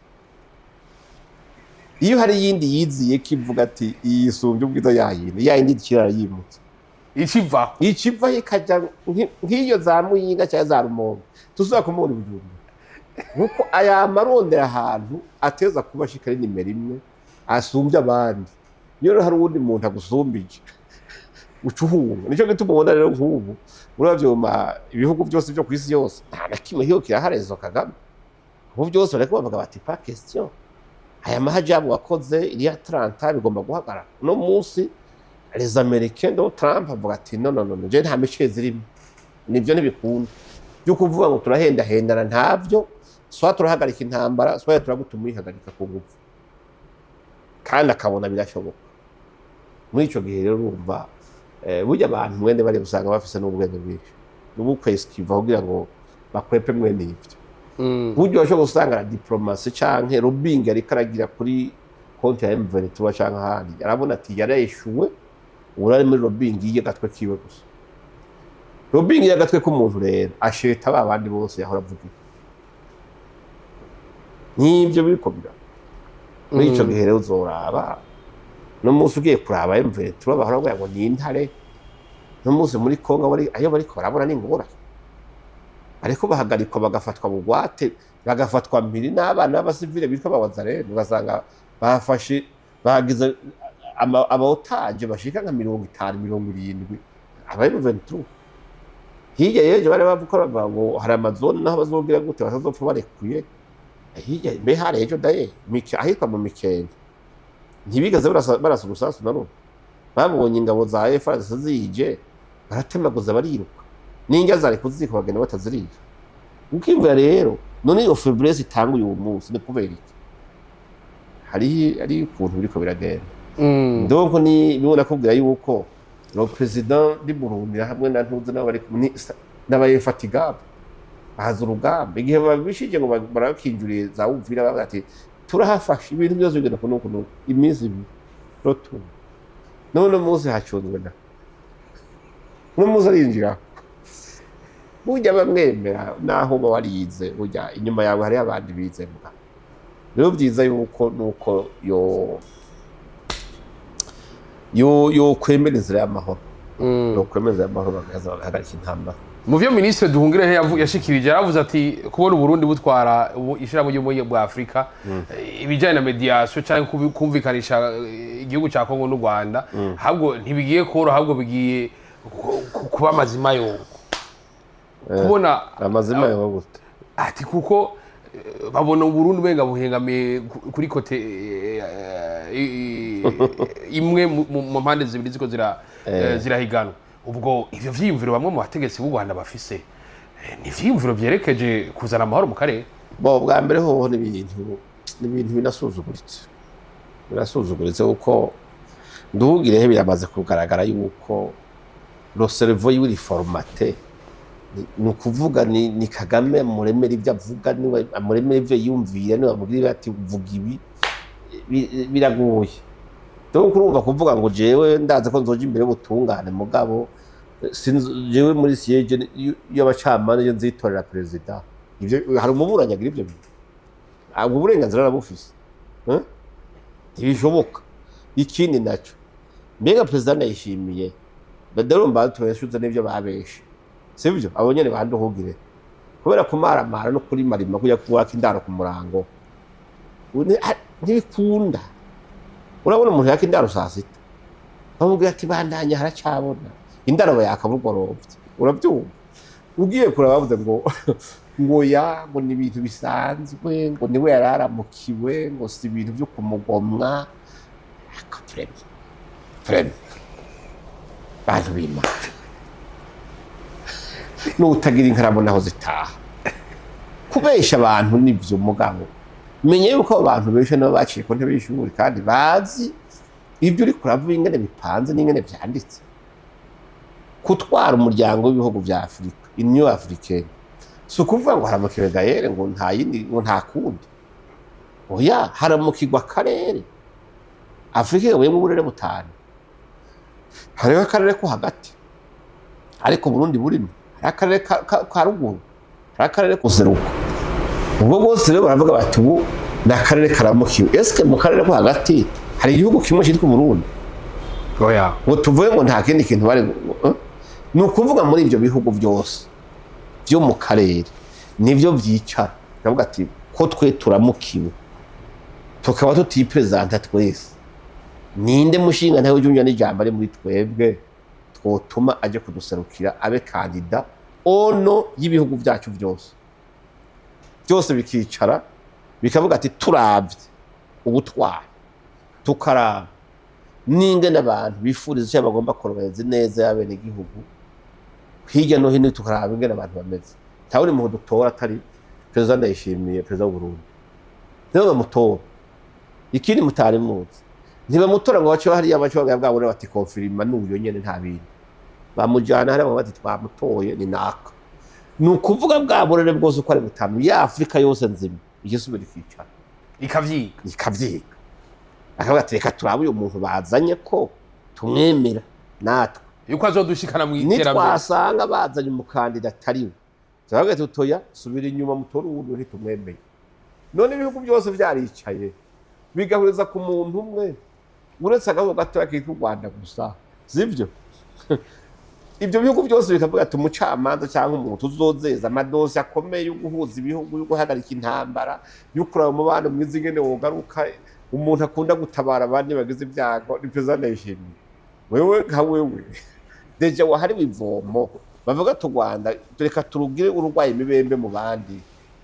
iyo hari yindi yiziye kivuga ati iyisumbye ubwiza yayindi kirarayimutse ikiva ikaja nk'iyo za Muyinga cyangwa za Rumonge tuzuza kumubona ibijumba nuko aya marondera ahantu ateza kuba shikari nimero imwe asumbye abandi iyo hari uwundi muntu agusumbije ucuhunga nico gituma ubona rero nk'ubu uravyoma ibihugu byose byo kwisi yose nta na kimwe hiyo kiraharezo Kagame ubu byose bariko bavuga bati pas question aya mahajabu wakoze iriya 30 bigomba guhagarara no munsi les Américains do Trump avuga ati no je nta mice zirimo nivyo ntibikunda byo kuvuga ngo turahenda hendana ntavyo swa turahagarika intambara swa turagutuma ihagarika ku ngufu kandi akabona birashoboka muri ico gihe rero urumva burya abantu mwene bari gusanga bafise n'ubwenge bwinshi n'ubukwesi kiva kugira ngo bakwepe mwene ivyo buryo washo gusanga diplomasi canke lobbying ari karagira kuri konti ya M23 canke ahandi arabona ati yarayishuwe urari muri lobbying yiye gatwe kiwe gusa lobbying ya gatwe k'umuntu rero asheta babandi bose yahora avuga nivyo bikomera muri ico gihe rero uzoraba no munsi ugiye kuraba M23 bahora ngo ni intare no munsi muri Kongo ayo bariko barabona n'ingora ariko bahagarikwa bagafatwa bugwate bagafatwa mbiri n'abana b'abasivile bitwa bawazarene ugasanga bafashe bagize abaotaje bashika nka 50 70 aba M23 hirya yeje bari bavukora babo hari amazone naho bazogira gute bazopfa barekuye hirya mbe hari ejo daye ahitwa mu Mikenge ntibigaze barasa urusasu na none babonye ingabo za FARDC zije baratemaguza bariruka ninjya zari kuziko bagenda bataziriye ukimva rero none iyo faiblesse itanguye uwo munsi ni kubera iki hari ukuntu biriko biragenda donc ni bibona kubwira yuko le president di Burundi hamwe na ntuze nabo bari n'abayefatigable bahaza urugamba igihe babishije ngo barakinjuriye za Uvira bavuga ati turahafasha ibintu byose bigenda kuno iminsi rotu none muzi hacunzwe na muzi arinjira burya bamwemera naho bawarize burya inyuma yawe hari abandi bize mbwa rero byiza yuko nuko yo kwemereza amahoro yo kwemereza amahoro bakaza bagahagarika intambara mu byo Ministre Duhungirehe yashikirije yaravuze ati kubona Burundi butwara ishiramo y'umwe bwa Afrika ibijanye na mediation cyangwa kumvikanisha igihugu cya Kongo n'u Rwanda habwo ntibigiye koro habwo bigiye kuba mazima yo kubona amazima yo gute ati kuko babona Burundi benga buhengamiye kuri kote imwe mu mpande zibiri ziko zirahiganwa ubwo ivyo vyiyumviro bamwe mu bategetsi b'u Rwanda bafise ni vyiyumviro byerekeje kuzana amahoro mu karere bo bwa mbere ho ni ibintu binasuzuguritse birasuzuguritse uko nduhugirehe biramaze kugaragara yuko le cerveau y'uri formaté ni ukuvuga ni Kagame muremera ibyo avuga niwe amuremera ibyo yumvira niwe amubwira ati vuga ibi biragoye donc urumva kuvuga ngo jewe ndaze ko nzoje imbere y'ubutungane mugabo jewe muri siege y'abacamanza nzitorera president ivyo hari umuburanyi agira ibyo bintu ubwo burenganzira arabufise ntibishoboka ikindi naco mbega president yishimiye badarumba turashuza n'ibyo babeshe sivyo abo nyene banduhugire kubera kumaramara no kuri marima kujya kuwaka indaro ku murango ntibikunda urabona umuntu yaka indaro saa sita bamubwira ati bandanya haracabona indaro bayaka bugorovye urabyumva ugiye kura bavuze ngo ngo ni ibintu bisanzwe ngo niwe yararamukiwe ngo si ibintu byo kumugomwa freme bantu bimana n'utagira inkarabona aho zitaha kubesha abantu nivyo mugabo menye yuko abantu beshe nabo baciye ko ntebe y'ishuri kandi bazi ibyo uri kuravuga ingene bipanze n'ingene byanditse kutwara umuryango w'ibihugu bya Afrika Union Africaine so kuvuga ngo haramukiwe Gaëlle ngo nta yindi ngo nta kundi oya haramukirwa karere Afrika yewe mu burere butanu hariho akarere ko hagati ariko Burundi burimo hari akarere ka ruguru hari akarere kuseruka ubwo bwose rero baravuga bati ubu ni akarere karamukiwe eske mu karere ko hagati hari igihugu kimwe cyitwa Burundi oya ngo tuvuye ngo nta kindi kintu bari ni ukuvuga muri ibyo bihugu byose byo mu karere nivyo vyicara ndavuga ati ko twe turamukiwe tukaba tutipresenta twese ninde mushinga ntawe ujunja n'ijambo ari muri twebwe twotuma aje kuduserukira abe kandida ono y'ibihugu byacu byose bikicara bikavuga ati turavye ubutwari tukaraba ninge n'abantu bifuriza icyo bagomba korohereza neza y'abene igihugu hirya no hino tukaraba ingene abantu bameze ntawuri mu dutora atari president Ndayishimiye president w'Uburundi rero bamutora ikindi mutari muzi ntibamutora ngo bace hariya bace bwabure bati confirma n'uyo nyene nta bintu bamujana hariya bati twamutoye ni naka ni ukuvuga bwaburere bwose uko ari butanu ya Afrika yose nzima igisubira ikicara ikavyiga akavuga ati reka turabe uyu muntu bazanye ko tumwemera natwe yuko azodushikana mu iterambere nitwasanga bazanye umukandida atariwe turavuga tutoya subira inyuma mutora uwundi ntitumwemeye none ibihugu byose byaricaye bigahuriza ku muntu umwe uretse agaho gato yakitwa Rwanda gusa sivyo ibyo bihugu byose bikavuga ati umucamanza cyangwa umuntu uzozeza amadosi akomeye yo guhuza ibihugu yo guhagarika intambara yo kuraba umubano mwiza ingene wogaruka umuntu akunda gutabara abandi bagize ibyago ni president Ndayishimiye wewe nka wewe deje wahari wivomo bavuga tu Rwanda tureka turugire urugwaye imibembe mu bandi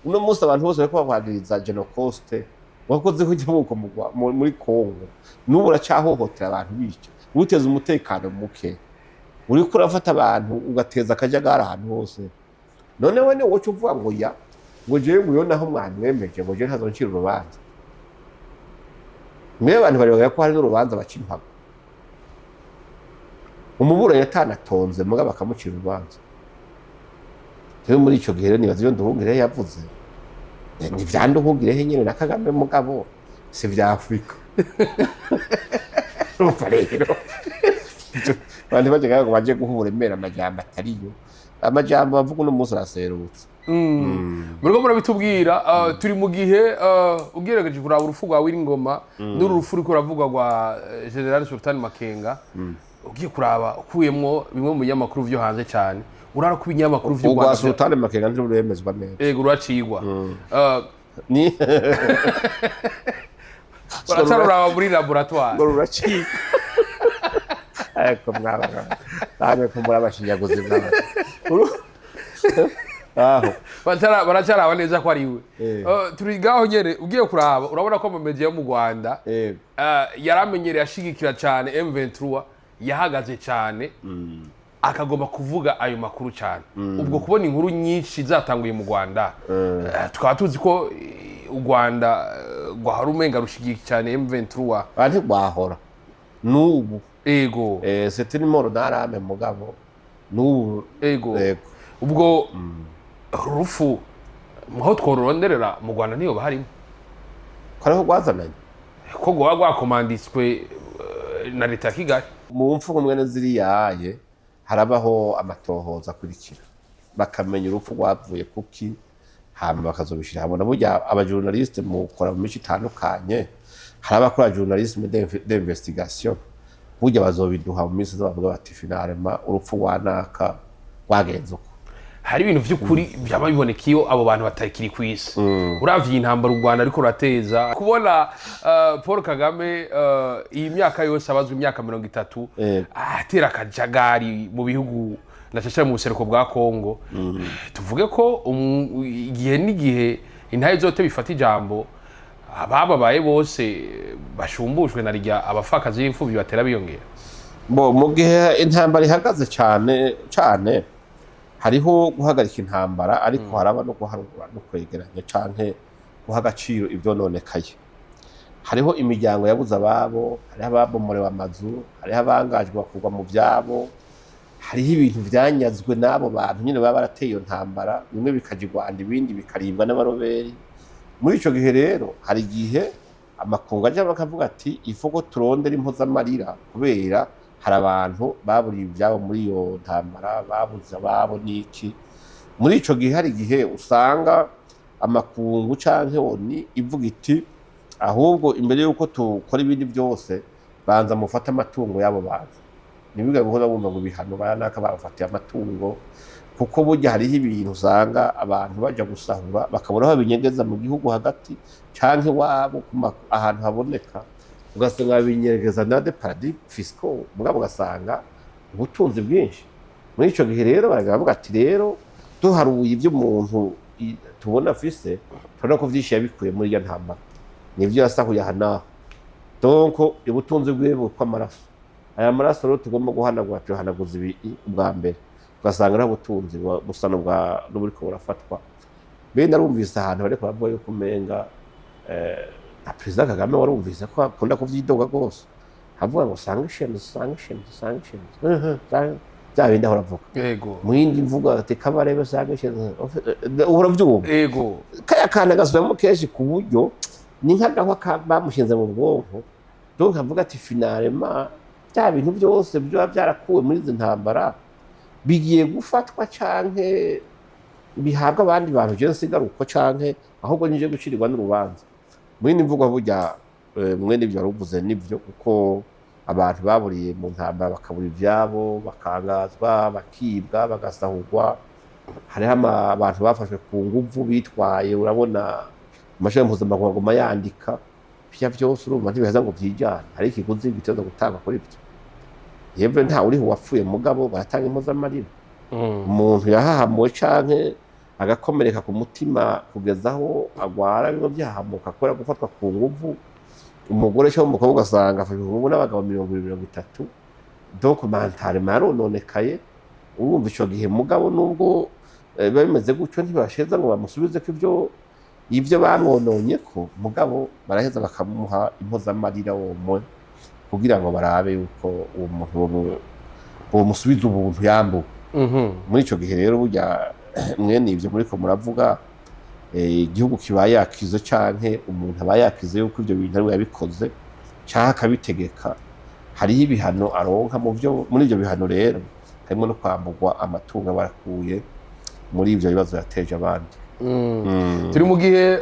uno munsi abantu bose bariko bahagiriza genocoste wakoze kugibuko muri Kongo n'ubu uracahohotera abantu bica uteza umutekano muke uri kurafata abantu ugateza akajagara ahantu hose none we ne wocu uvuga ngo ya ngo je nguyo naho mwanwemeje ngo je ntazoncira urubanza mwe abantu bari ko hari n'urubanza bacimpaga umubura yatanatonze muga bakamucira urubanza rero muri ico gihe nibaza iyo nduhungire yavuze ni vyanduhungire nyene na Kagame mugabo si vya Afrika rero bandi baje ngo baje guhuremera amajambo atariyo amajambo bavuga uno munsi araserutse muriko murabitubwira turi mu gihe ugerageje kuraba urupfu rwa WILLY NGOMA n'urupfu riko uravuga rwa General Sultan Makenga ugiye kuraba ukuyemwo bimwe mu binyamakuru vyo hanze cyane urara ku binyamakuru vyo Rwanda Sultan Makenga nje uremezwa neza yego uracigwa ni baracarura muri laboratoire ngo uracigwa ariko mwana bane kumbura abashinyaguzi bwana aho baracaraba neza ko ariwe turi gaho nyene ugiye kuraba urabona ko mu media yo mu Rwanda yaramenyereye ashigikira cyane M23 yahagaze cyane akagomba kuvuga ayo makuru cyane ubwo kubona inkuru nyinshi zatanguye mu Rwanda tukaba tuzi ko u Rwanda gwahora umenga rushigiki cyane M23 bantu gwahora nubu ego c'était une mort narame mugabo nubu ego ubwo urufu mho twororonderera mu Rwanda niyo baharimo ko gwazananye ko gwakomanditswe na leta ya Kigali mu mfugo mwene ziriyaye harabaho amatohoza akurikira bakamenya urupfu rwavuye kuki hama bakazobishira habona burya abajournaliste mu gukora mu mico itandukanye harabakora journalisme d'investigation burya bazobiduha mu minsi bavuga bati finalement urupfu rwanaka rwagenze uko hari ibintu by'ukuri byaba bibonekiyo abo bantu batakiri kwisi uravye intambara u Rwanda ariko rateza kubona Paul Kagame iyi myaka yose abazwe imyaka 30 atera kajagari mu bihugu nashashara mu buseruko bwa Kongo tuvuge ko igihe n'igihe intaye zote bifata ijambo abababaye bose bashumbushwe na rya abafakazi y'imfubyi batera biyongera bo mu gihe intambara ihagaze cyane hariho guhagarika intambara ariko haraba no guharura no kwegeranya canke guha agaciro ibyo nonekaye hariho imiryango yabuze ababo hariho ababomorewe amazu hariho abangajwe bakugwa mu byabo hariho ibintu vyanyazwe nabo bantu nyine baba barateye iyo ntambara bimwe bikajigwanda ibindi bikaribwa n'abaroberi muri ico gihe rero hari igihe amakungu aje bakavuga ati ifuko turondera impozamarira kubera hari abantu baburiye ibyabo muri iyo ntambara babuze ababo niki muri ico gihe hari igihe usanga amakungu canke oni ivuga iti ahubwo imbere yuko tukora ibindi byose banza mufata amatungo yabo bantu nibiga guhoza bumva ngo bihano baranaka bafatiye amatungo kuko burya hariho ibintu usanga abantu baja gusahura bakabura aho binyegeza mu gihugu hagati canke wabo ahantu haboneka ugasanga binyegeza na de paradis fiscaux mugabo ugasanga ubutunzi bwinshi muri ico gihe rero baravuga ati rero duharuye ibyo umuntu tubona afise tubona ko vyinshi yabikuye muri iyo ntambara nivyo yasahuye hanaho donc ubutunzi bwe bw'amaraso aya maraso rero tugomba guhanagura tuhanaguza ubwa mbere ugasanga ari ubutunzi busano bwa n'uburiko burafatwa bene arumvise ahantu bariko bavuga yuko umenga na President Kagame warumvise ko akunda kuvyidoga gose havuga ngo sanctions bya bindi ahora yego muhindi mvuga ati kabarebe sanctions uhora vyumva yego kaya kana gasubiramo kenshi ku buryo ni nk'agahwa bamushinze mu bwonko donc avuga ati finalement bya bintu byose byo byarakuwe muri izi ntambara bigiye gufatwa canke bihabwa abandi bantu je nsigaruko canke ahubwo nije gucirirwa n'urubanza mwini mvuga burya mwene ibyo waruvuze nibyo kuko abantu baburiye mu ntambara bakabura ibyabo bakangazwa bakibwa bagasahurwa hariho abantu bafashwe ku nguvu bitwaye urabona amashami mpuzamahanga yandika bya byose urumva ntibiheza ngo byijyane hari ikiguzi giteza gutanga kuri byo yebwe nta uriho wapfuye mugabo baratanga impozamarira umuntu yahahamuwe canke agakomereka ku mutima kugezaho agwara bino byahamuka akora gufatwa ku nguvu umugore cyo umukobwa asanga afashwe ku nguvu n'abagabo 230 donc mentale marononekaye urumva ico gihe mugabo nubwo biba bimeze gutyo ntibasheza ngo bamusubize ko ivyo bamwononye ko mugabo baraheza bakamuha impozamarira womo kugira ngo barabe yuko uwo muntu uwo musubiza ubuntu yambu muri ico gihe rero burya mwene ivyo muri ko muravuga igihugu kibaye yakize canke umuntu aba yakize yuko ivyo bintu ari yabikoze cyangwa akabitegeka hariho ibihano aronka muri ivyo bihano rero harimo no kwambugwa amatungo barakuye muri ivyo bibazo yateje abandi turi mu gihe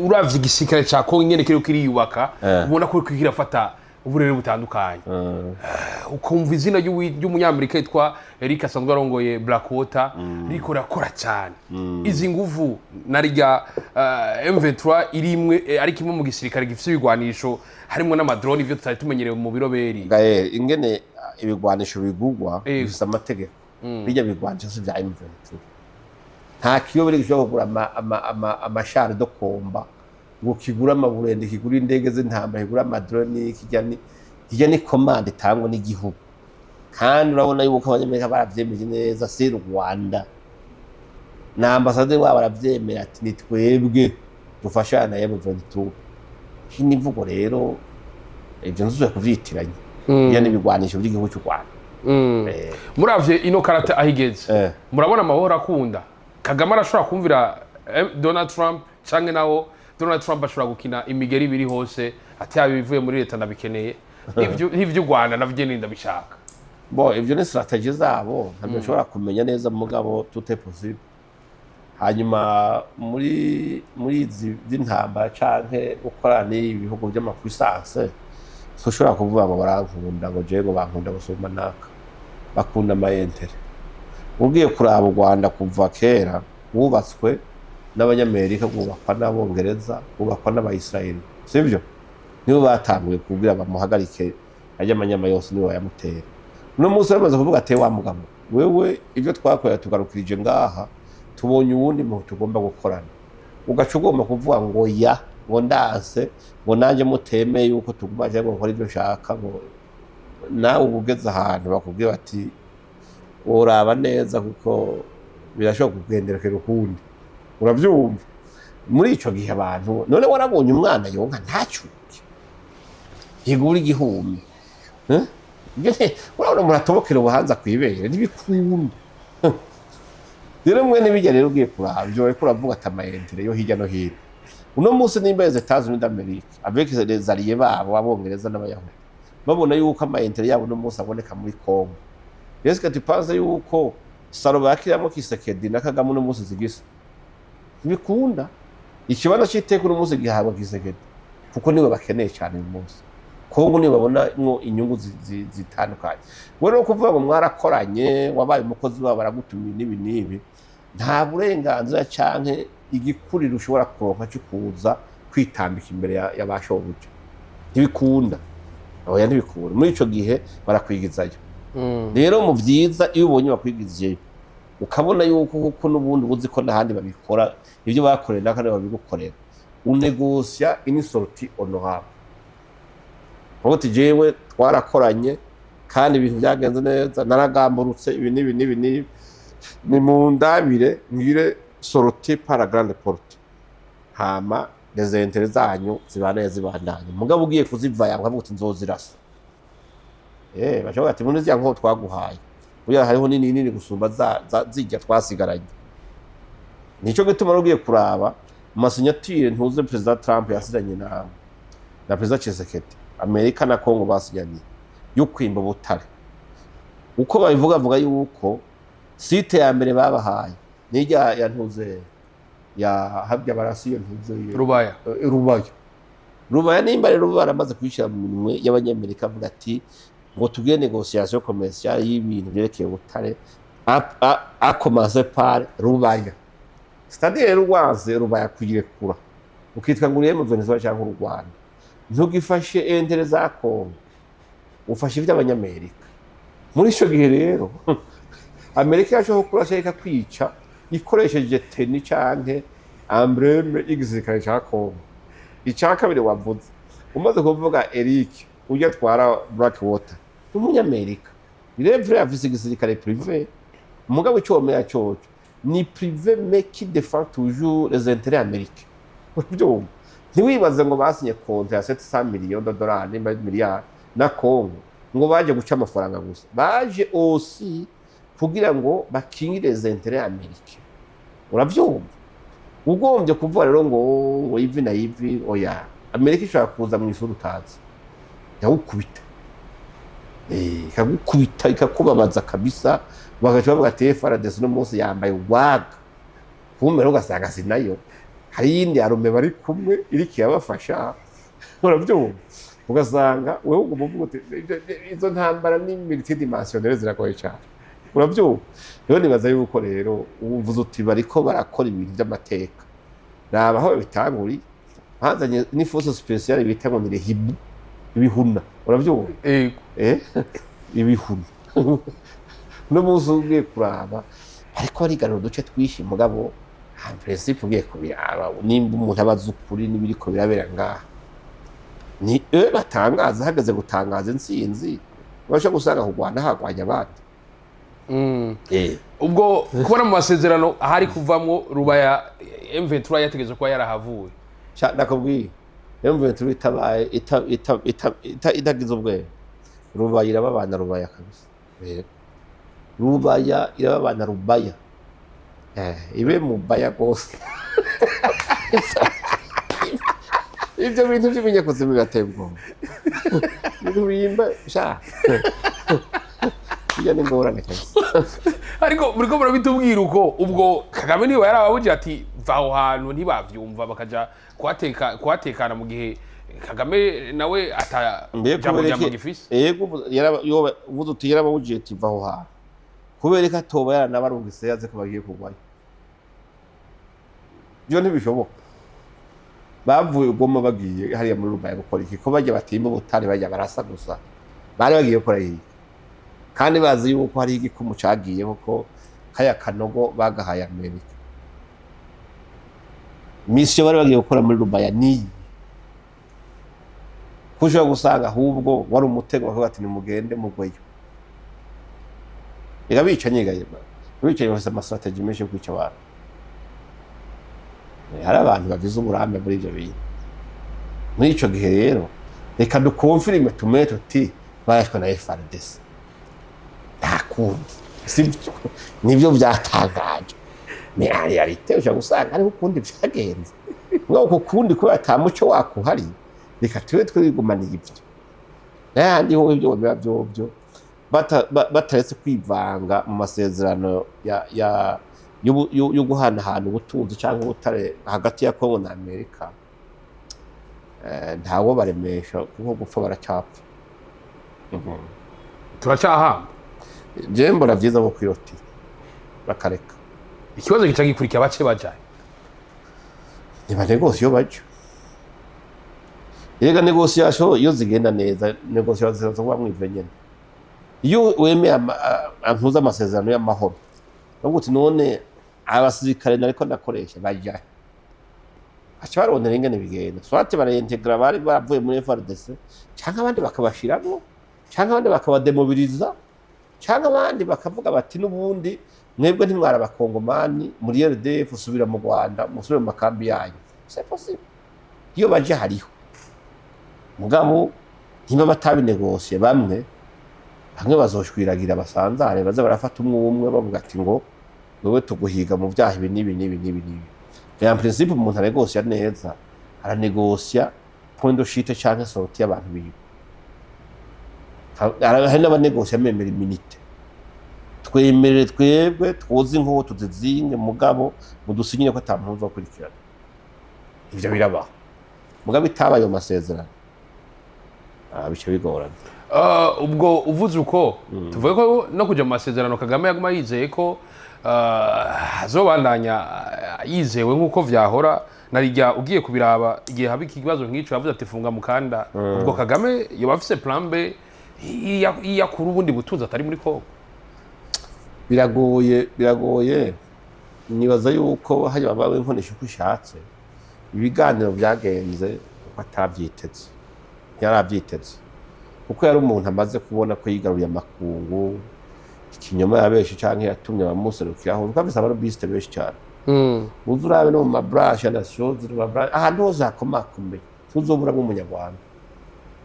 uravye igisirikare ca Kongo nyene kiriyubaka ubona ko kirafata uburere butandukanye ukumva izina ry'umunyamerika yitwa Eric asanzwe arongoye Blackwater riko rakora cyane izi nguvu narya M23 irimwe ari kimwe mu gisirikare gifite ibigwanisho harimo n'amadrone ivyo tutari tumenyereye mu biroberi ingene ibigwanisho bigugwa bifite amategeko bijya bigwanisho vya M23 nta kiyobere gishobora kugura amashari do komba ngo kigura amaburende kigura indege z'intambara kigura amadrone kijya ni commande itangwa n'igihugu kandi urabona yuko abanyamerika baravyemeje neza si Rwanda na ambassadeur wabo baravyemera ati ni twebwe dufashanya na M23 hini mvugo rero ivyo nzuye kuvyitiranya ya n'ibigwanisho by'igihugu cy'u Rwanda muravye ino karate ahigeze murabona amahoro akunda Kagame arashobora kumvira Donald Trump canke nawo Donald Trump ashobora gukina imigeri biri hose ati yabivuye muri leta ndabikeneye ivyo Rwanda navye ninda bishaka bo ivyo ni strategy zabo ntabwo nshobora kumenya neza mugabo tout est possible hanyuma muri izi by'intambara canke gukorana ibihugu by'amapuissance ushobora kuvuga ngo barankunda ngo je ngo bankunda gusoma naka bakunda amayintere ugiye kuraba u Rwanda kuva kera wubatswe n'abanyamerika bubakwa n'abongereza bubakwa n'abayisiraheli sivyo nibo batanguye kubwira bamuhagarike ajya amanyama yose niwe yamutera no munsi bamaze kuvuga ate wa mugabo wewe ivyo twakorera tugarukirije ngaha tubonye uwundi muntu tugomba gukorana ugaca ugomba kuvuga ngo ya ngo ndanse ngo nanje mutemeye yuko tugumaje ngo nkora ivyo nshaka ngo nawe ugeze ahantu bakubwira bati uraba neza kuko birashobora kugenderekera ukundi uravyumva muri ico gihe abantu none warabonye umwana yonka ntacuke yigura igihumbi urabona muratobokera ubuhanza kwibere ntibikunda rero mwe nibijya rero ugiye kuravyo ariko uravuga ati amayintere yo hirya no hino uno munsi nimba les États-Unis d'Amérique avec les alliés babo abongereza n'abayahudi babona yuko amayintere yabo no munsi aboneka muri Congo est-ce que tu penses yuko salo bakiramo Kisekedi na Kagame no munsi zigisa bikunda ikibazo cy'iteko no munsi gihabwa Kisekedi kuko niwe bakeneye cyane uyu munsi Kongo niwe babona inyungu zitandukanye we no kuvuga ngo mwarakoranye wabaye umukozi wabo baragutumira nibi nta burenganzira canke igikuriro ushobora kuronka cyo kuza kwitambika imbere y'abashoboje ntibikunda oya ntibikunda muri ico gihe barakwigizayo rero mu vyiza iyo ubonye bakwigizayo ukabona yuko kuko nubundi ubuzi ko nahandi babikora ivyo bakorera kandi babigukorera unegosia une sortie honorable Hoti jewe twarakoranye kandi ibintu byagenze neza naragamburutse ibi ni mu ndabire ngire sortie par la grande porte hama les intérêts zanyu zibana zibandanye mugabo ugiye kuzivaya nkavuga uti nzozirasa bashobora ati muri zya nko twaguhaye uya hariho nini gusumba zijya twasigaranye nico gituma ugiye kuraba amasignature ntuze president Trump yasiranye na president Tshisekedi Amerika na Kongo basinyaniye yo kwimba butare uko bavuga yuko site ya mbere babahaye nijya yantuze ya habya barasiyo ntuze Rubaya nimba rero baramaze kwishira mu minwe y'abanyamerika avuga ati ngo tugire négociation commerciale y'ibintu byerekeye butare a commencer par Rubaya c'est-à-dire Rubaya kuyirekura ukitwa ngo uriye mu Venezuela cyangwa u Rwanda ntugifashe entere za Kongo ufashe iby'abanyamerika muri ico gihe rero Amerika yashobora kurashaka kwica ikoresheje teni canke embleme igisirikare ca Kongo icya kabiri wavuze umaze kuvuga Eric ujya twara Blackwater umunyamerika irevre afise igisirikare privé umugabo icomera cyoco ni privé mais qui défend toujours les intérêts américains byo ntiwibaze ngo basinye kontra ya 700 millions de dollars n'imba miliyari na Kongo ngo baje guca amafaranga gusa baje aussi kugira ngo bakingire les intérêts américains uravyumva ugombye kuvuga rero ngo ivi na ivi oya Amerika ishaka kuza mu isuru utazi yawukubita ikagukubita ikakubabaza kabisa bagaca bavuga ati FARDC no munsi yambaye waga kumero ugasanga sinayo hari yindi arume bari kumwe iriki yabafasha uravyumva ugasanga wewe uvuga uti izo ntambara ni multidimensionnel ziragoye cyane uravyumva rero nibaza yuko rero uvuze uti bariko barakora ibintu by'amateka raba aho bitanguri hazanye ni force spéciale bita ngo ni hibu ibihuna uravyumva ibihuna no muzugiye kuraba ariko ari garo duce twishi mugabo en principe ugiye kubiraba nimba umuntu abaza ukuri nibiriko birabera ngaha ni batangaza hagaze gutangaza insinzi basha gusanga ku Rwanda hagwanya abandi ubwo kubona mu masezerano ahari kuvamwo Rubaya M23 yategereje ko yarahavuye nakubwiye M23 itabaye itagize ubwenge Rubaya irababana Rubaya kabisa Rubaya irababana Rubaya ibe mubaya gose ivyo bintu by'imenye kuzima bigatebwa bimba sha bijya n'ingorane kabisa ariko muriko murabitubwira uko ubwo Kagame niwe yarababuje ati vaho hantu ntibavyumva bakaja kwatekana mu gihe Kagame nawe atajambo gifise uvuze uti yarababuje ati vaho hantu kubereka atoba yaranabarungise yaze ko bagiye kugwayo byo ntibishoboka bavuye Goma bagiye hariya muri Rubaya gukora iki ko bajya batimba ubutari bajya barasa gusa bari bagiye gukora iki kandi bazi yuko hari igikumu cagiye koko kaya kanogo bagahaye Amerika mission bari bagiye gukora muri Rubaya ni kuja gusanga ahubwo wari umutego bakavuga ati nimugende mugweyo igabica nyigaye bicaye bafite amastrategy menshi yo kwica abantu hari abantu bavize uburambe muri ibyo bintu muri ico gihe rero reka dukonfirime tumeto ti bayashwe na FRDC ntakundi sibyo nivyo byatangaje me realite uja gusanga ari ukundi byagenze ngo kukundi ko atamuco wakuhari reka twe twigumana ibyo nandi ho ibyo biba byo bataretse kwivanga mu masezerano yo guhanahana ubutunzi cyangwa ubutare hagati ya Kongo na Amerika ntawo baremesha kuko gupfa baracapfa turacahamba jembo ravyiza bo kwiroti bakareka ikibazo gica gikurikira bace bajaye niba negosyo baje yega negosyo iyo zigenda neza negosyo zo kuba mwivenyene iyo wemeye ampuza amasezerano y'amahoro baguti none abasirikare nariko ndakoresha bajya acha barondera ingene bigenda swate barayintegra bari bavuye muri FRDC cyangwa abandi bakabashiramo cyangwa abandi bakabademobiliza cyangwa abandi bakavuga bati nubundi mwebwe ntimwara abakongomani muri RDF usubira mu Rwanda musubire mu makambi yanyu c'est possible iyo baje hariho mugabo ntiba batabinegosiye bamwe bazoshwiragira basanzare baza barafata umwe bavuga ati ngo wewe tuguhiga mu byaha ibi nibi en principe umuntu aregosya neza aranegosya point de chute cyangwa sorti y'abantu bibi hari n'abanegosya memera iminite twemerere twebwe twoze inko tuzizinge mugabo mudusinyire ko atampunza kurikirana ivyo birabaho mugabo itabaye mu masezerano bice bigorana ubwo uvuze uko tuvuye ko no kuja mu masezerano Kagame yaguma yizeye ko azobandanya yizewe nkuko vyahora narijya ugiye kubiraba igihe haba ikibazo nk'ico yavuze ati funga mukanda ubwo Kagame yoba afise plan B yakura ubundi butunzi atari muri Kongo biragoye nibaza yuko hari babawe nkonesha uko ushatse ibiganiro byagenze atavyiteze yaravyiteze kuko yari umuntu amaze kubona ko yigaruye amakungu ikinyoma yabeshi canke yatumye bamuserukiraho kuko afise abarobiste beshi cyane uzurabe no mu mabranche ya nation ahantu hose hakomakomeye tuzobura nk'umunyarwanda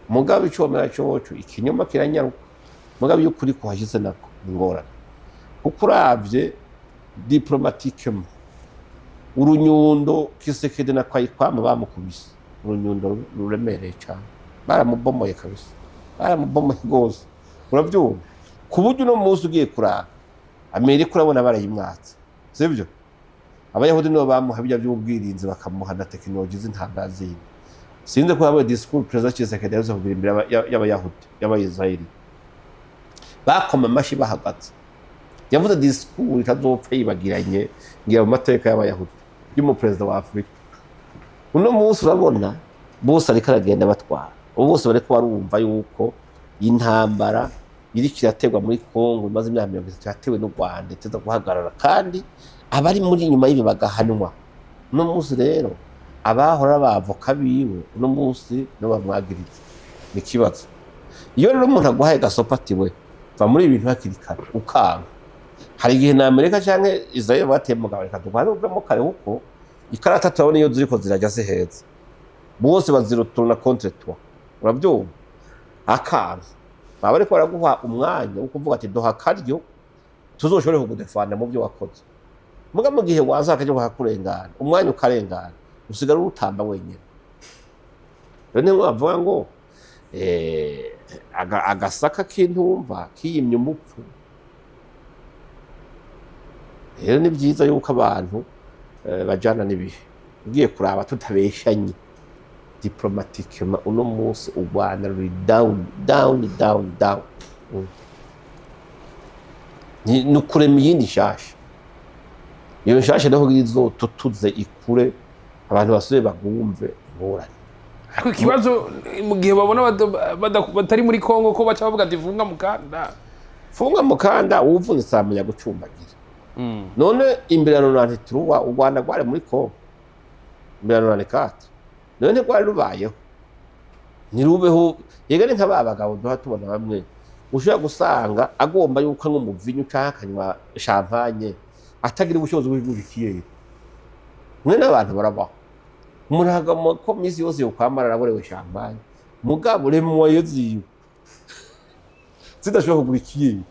mugabe icomera coco ikinyoma kiranyaruka mugabe y'ukuri kuhashize nako ingorane kuko uravye diplomatiquement urunyundo Kisekedi na Kwayikwama bamukubise urunyundo ruremereye cyane baramubomoye kabisa baramubomoye gose uravyumva ku buryo no muzi ugiye kuraba Amerika urabona barayimwatse sivyo abayahudi nibo bamuha bijya by'ubwirinzi bakamuha na technology z'intangazi sinze ko habaye discours president Kisekedi yazo kugira imbere y'abayahudi y'abayisraeli bakoma amashi bahagaze yavuze discours itazopfa yibagiranye ngira mu mateka y'abayahudi y'umupresident wa Afrika uno munsi urabona bose ariko aragenda batwara bose bareko barumva yuko intambara iri kirategwa muri Kongo maze imyaka 30 yatewe n'u Rwanda iteza guhagarara kandi abari muri nyuma y'ibi bagahanwa uno munsi rero abahora bavoka biwe uno munsi no bamwagiriza nikibazo iyo rero umuntu aguhaye gasopatiwe va muri ibintu hakirikana ukanga hari igihe na Amerika canke Israel bateye mugabo reka dugwane ubwe mu kare uko ikarata turabona iyo ziriko zirajya se heza bose bazirotorona contre toi urabyumva akantu baba ariko baraguha umwanya wo kuvuga ati doha karyo tuzoshobore kugudefanda mu byo wakoze muga mu gihe waza akaje kuhakurengana umwanya ukarengana usigara urutamba wenyine rero ngo bavuga ngo agasaka k'intumva kiyimye umupfu rero ni byiza yuko abantu bajana n'ibihe ugiye kuraba tutabeshanye diplomatikema uno munsi u Rwanda ruri down ni kurema iyindi nshasha iyo nshasha naho izotutuze ikure abantu basuye bagumve ngorane ariko ikibazo mu gihe babona batari muri Kongo ko baca bavuga ati funga mukanda uvunitse amenya gucumbagira none imbere ya 93 u Rwanda rwari muri Kongo imbere ya 94 none rwari rubayeho nirubeho yega ni nk'abagabo duha tubona bamwe ushobora gusanga agomba yuko nk'umuvinyu cyakanywa champagne atagira ubushobozi bw'ibikiyeri mwe n'abantu barabaho umuragamo ko misi yose yo kwamara raborewe champagne mugabo remoye ziyo zidashobora kugura ikiyeri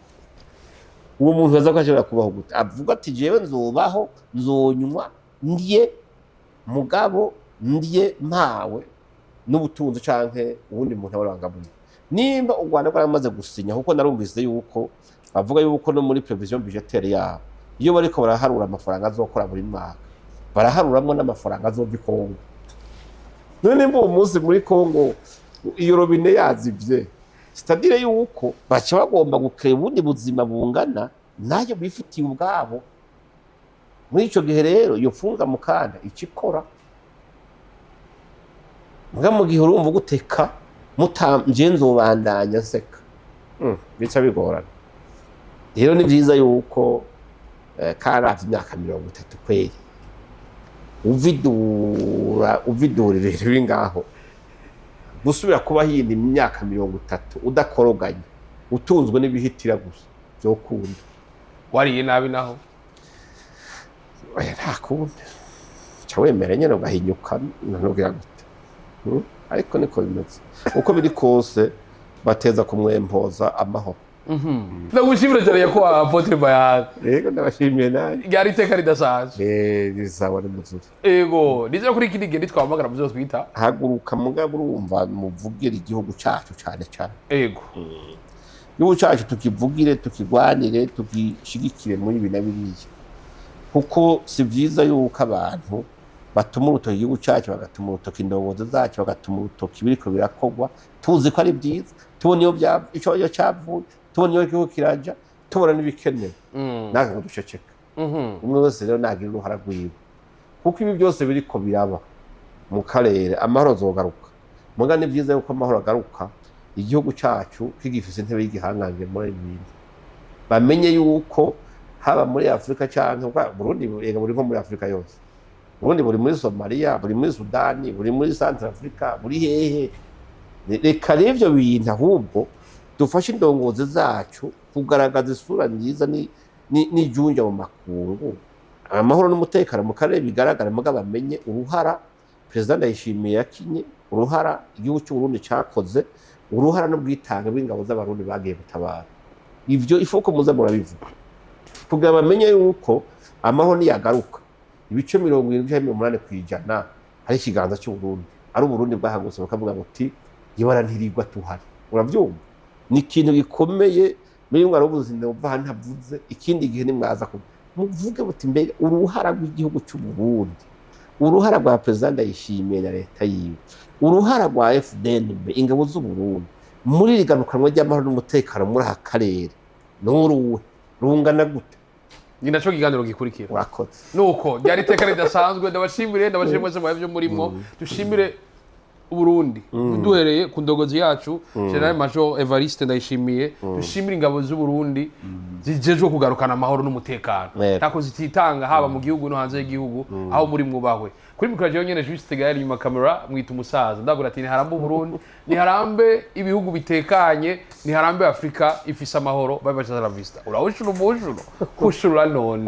uwo muntu aza kwashobora kubaho gute avuga ati jewe nzobaho nzonywa ndiye mugabo ndiye mpawe n'ubutunzi canke ubundi muntu abarangabuye nimba u Rwanda rwaramaze gusinya kuko narumvise yuko bavuga yuko no muri prevision budgetaire yabo iyo bariko baraharura amafaranga azokora buri mwaka baraharuramwo n'amafaranga azova Kongo none mbo umunsi muri Kongo iyo robine yazivye c'est-à-dire yuko baca bagomba gukrea ubundi buzima bungana nayo bifitiye ubwabo muri ico gihe rero iyo funga mukanda ikikora muga mu gihe urumva guteka mutamje nzobandanya nseka bica bigorana rero ni byiza yuko karavye imyaka 30 kweri uvidura rero bingaho gusubira kuba hindi imyaka 30 udakoroganye utunzwe n'ibihitira gusa byo kunda wariye nabi naho nta kundi cyo wemere nyene ugahinyuka ntugira gute ariko niko bimeze uko biri kose bateza kumwempoza amahoro ndagushimira cyane ko Apotre Mbayahaga yego ndabashimiye nawe ryari iteka ridasaje risawa n'umuzuri yego nize kuri kindi gihe twamagara mu byo twita haguruka mugabo urumva muvugira igihugu cyacu cyane cyane yego igihugu cyacu tukivugire tukigwanire tukishigikire muri ibi na biriya kuko si byiza yuko abantu batuma urutoki igihugu cyacu bagatuma urutoki indongozi zacu bagatuma urutoki biriko birakogwa tuzi ko ari byiza tubona iyo icyo cyavuye tubona iyo igihugu kiraja tubona n'ibikenewe naka ngo duceceka umwe wese rero nagira uruhara rwiwe kuko ibi byose biriko biraba mu karere amahoro azogaruka muga ni byiza yuko amahoro agaruka igihugu cyacu kigifise intebe y'igihangange muri ibintu bamenye yuko haba muri Afrika cyangwa Burundi yega buri nko muri Afrika yose Burundi buri muri Somalia buri muri Sudani buri muri Central Africa buri hehe reka revyo bintu ahubwo dufashe indongozi zacu kugaragaza isura nziza ni junja mu makungu amahoro n'umutekano mu karere bigaragara muga bamenye uruhara president Ndayishimiye yakinye uruhara igihugu cy'u Burundi cyakoze uruhara no bwitanga bw'ingabo z'abarundi bagiye gutabara ivyo ifoko muza murabivuga kugira bamenye yuko amahoro niyagaruka ibice 70-80% hari ikiganza cy'u Burundi ari Burundi bwahagutse bakavuga buti yibara ntirigwa tuhari uravyumva ni ikintu gikomeye muri ngwara ubuzinde uva ntavuze ikindi gihe nimwaza muvuge buti mbere uruhara rw'igihugu cy'u Burundi uruhara rwa president Ndayishimiye na leta yiwe uruhara rwa FDNB ingabo z'u Burundi muri riganukanwa ry'amahoro n'umutekano muri aka karere n'uruwe rungana gute ni naco kiganiro gikurikira urakoze nuko ryari iteka ridasanzwe ndabashimire mwese mwavyo murimo dushimire Burundi duhereye ku ndogozi yacu General Major Evariste Ndayishimiye dushimire ingabo z'u Burundi zijejwe kugarukana amahoro n'umutekano tako zititanga haba mu gihugu no hanze y'igihugu aho muri mwubahwe kuri mikoro je nyene juste gari nyuma kamera mwita umusaza ndagura ati niharambe Burundi niharambe ibihugu bitekanye niharambe Afrika ifise amahoro bye bye la vista urahushura umushuro kushura none